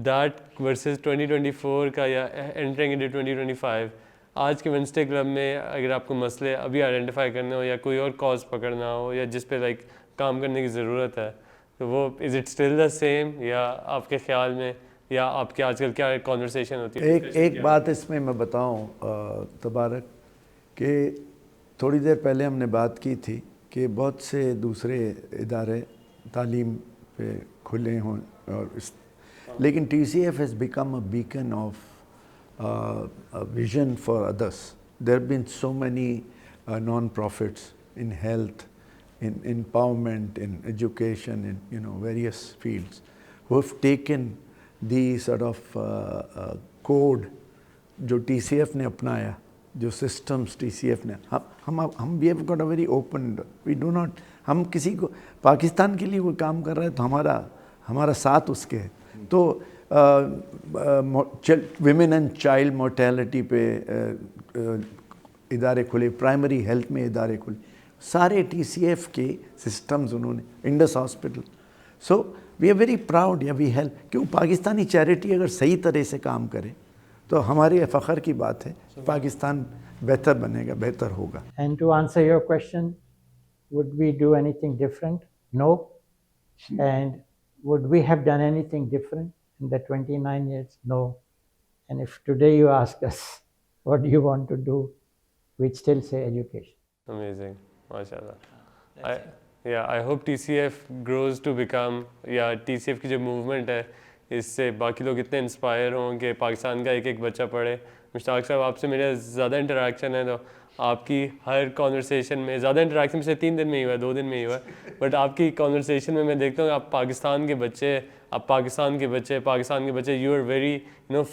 Speaker 1: دیٹ ورسز 2024 کا یا انٹرنگ انٹو 2025، آج کے وینسڈے کلب میں اگر آپ کو مسئلے ابھی آئیڈینٹیفائی کرنے ہو یا کوئی اور کاز پکڑنا ہو یا جس پہ لائک کام کرنے کی ضرورت ہے، تو وہ is it still the same, یا آپ کے خیال میں یا آپ کے آج کل کیا کانورسیشن ہوتی ہے؟
Speaker 4: ایک بات اس میں بتاؤں تبارک، کہ تھوڑی دیر پہلے ہم نے بات کی تھی کہ بہت سے دوسرے ادارے تعلیم پہ کھلے ہوں اور لیکن T C F has become a beacon of vision for others. There have been so many non profits in health, in empowerment, in education, in various fields, who have taken the sort of code جو T C F نے اپنایا, جو systems T C F نے, ہم we have got a very open, we do not, ہم کسی کو پاکستان کے لیے کوئی کام کر رہے ہیں تو ہمارا ساتھ اس کے ہے. تو ویمن اینڈ چائلڈ مورٹیلٹی پہ ادارے کھلے, پرائمری ہیلتھ میں ادارے کھلے, سارے ٹی سی ایف کے سسٹمز انہوں نے, Indus hospital. So we are very proud, یا وی ہیلپ, کیوں پاکستانی چیریٹی اگر صحیح طرح سے کام کرے تو ہمارے فخر کی بات ہے, پاکستان بہتر بنے گا, بہتر ہوگا.
Speaker 2: And to answer your question, would we do anything different? No. And would we have done anything different in the 29 years? No. And if today you ask us, what do you want to do? We'd still say education.
Speaker 1: Amazing. MashaAllah. I hope TCF grows to become, TCF کی جو movement ہے اس سے باقی لوگ اتنے inspire ہوں کہ پاکستان کا ایک ایک بچہ پڑھے. مشتاق صاحب, آپ سے میرا زیادہ انٹریکشن ہے, تو آپ کی ہر کانورسیشن میں, زیادہ انٹریکشن سے 3 دن میں ہی ہوا ہے, 2 دن میں ہی ہوا ہے, بٹ آپ کی کانورسیشن میں دیکھتا ہوں آپ پاکستان کے بچے, you are very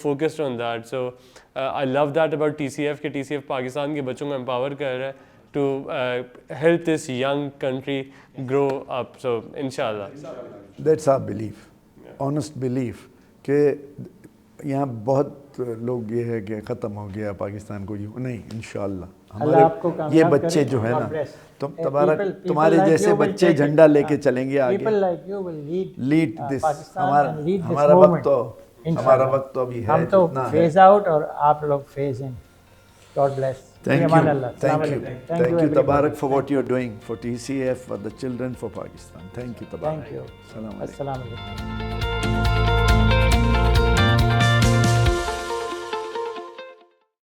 Speaker 1: focused on that. So I love that about T C F, کہ ٹی سی ایف پاکستان کے بچوں کو امپاور کر رہا ہے to help this young country grow up. So inshallah.
Speaker 4: That's our belief, honest belief, کہ یہاں بہت لوگ یہ ہے کہ ختم ہو گیا پاکستان کو, نہیں, انشاءاللہ ہمارے یہ بچے جو ہے نا, تبارک تمہارے جیسے بچے جھنڈا لے کے چلیں گے آگے, لیڈ دس. ہمارا وقت تو ابھی ہے,
Speaker 2: ہم تو فیز آؤٹ اور آپ لوگ phase in. God bless.
Speaker 4: Thank you Tabarak for what you're doing for TCF, for the children, for Pakistan. Thank you Tabarak.
Speaker 2: Thank you. Assalamu alaikum.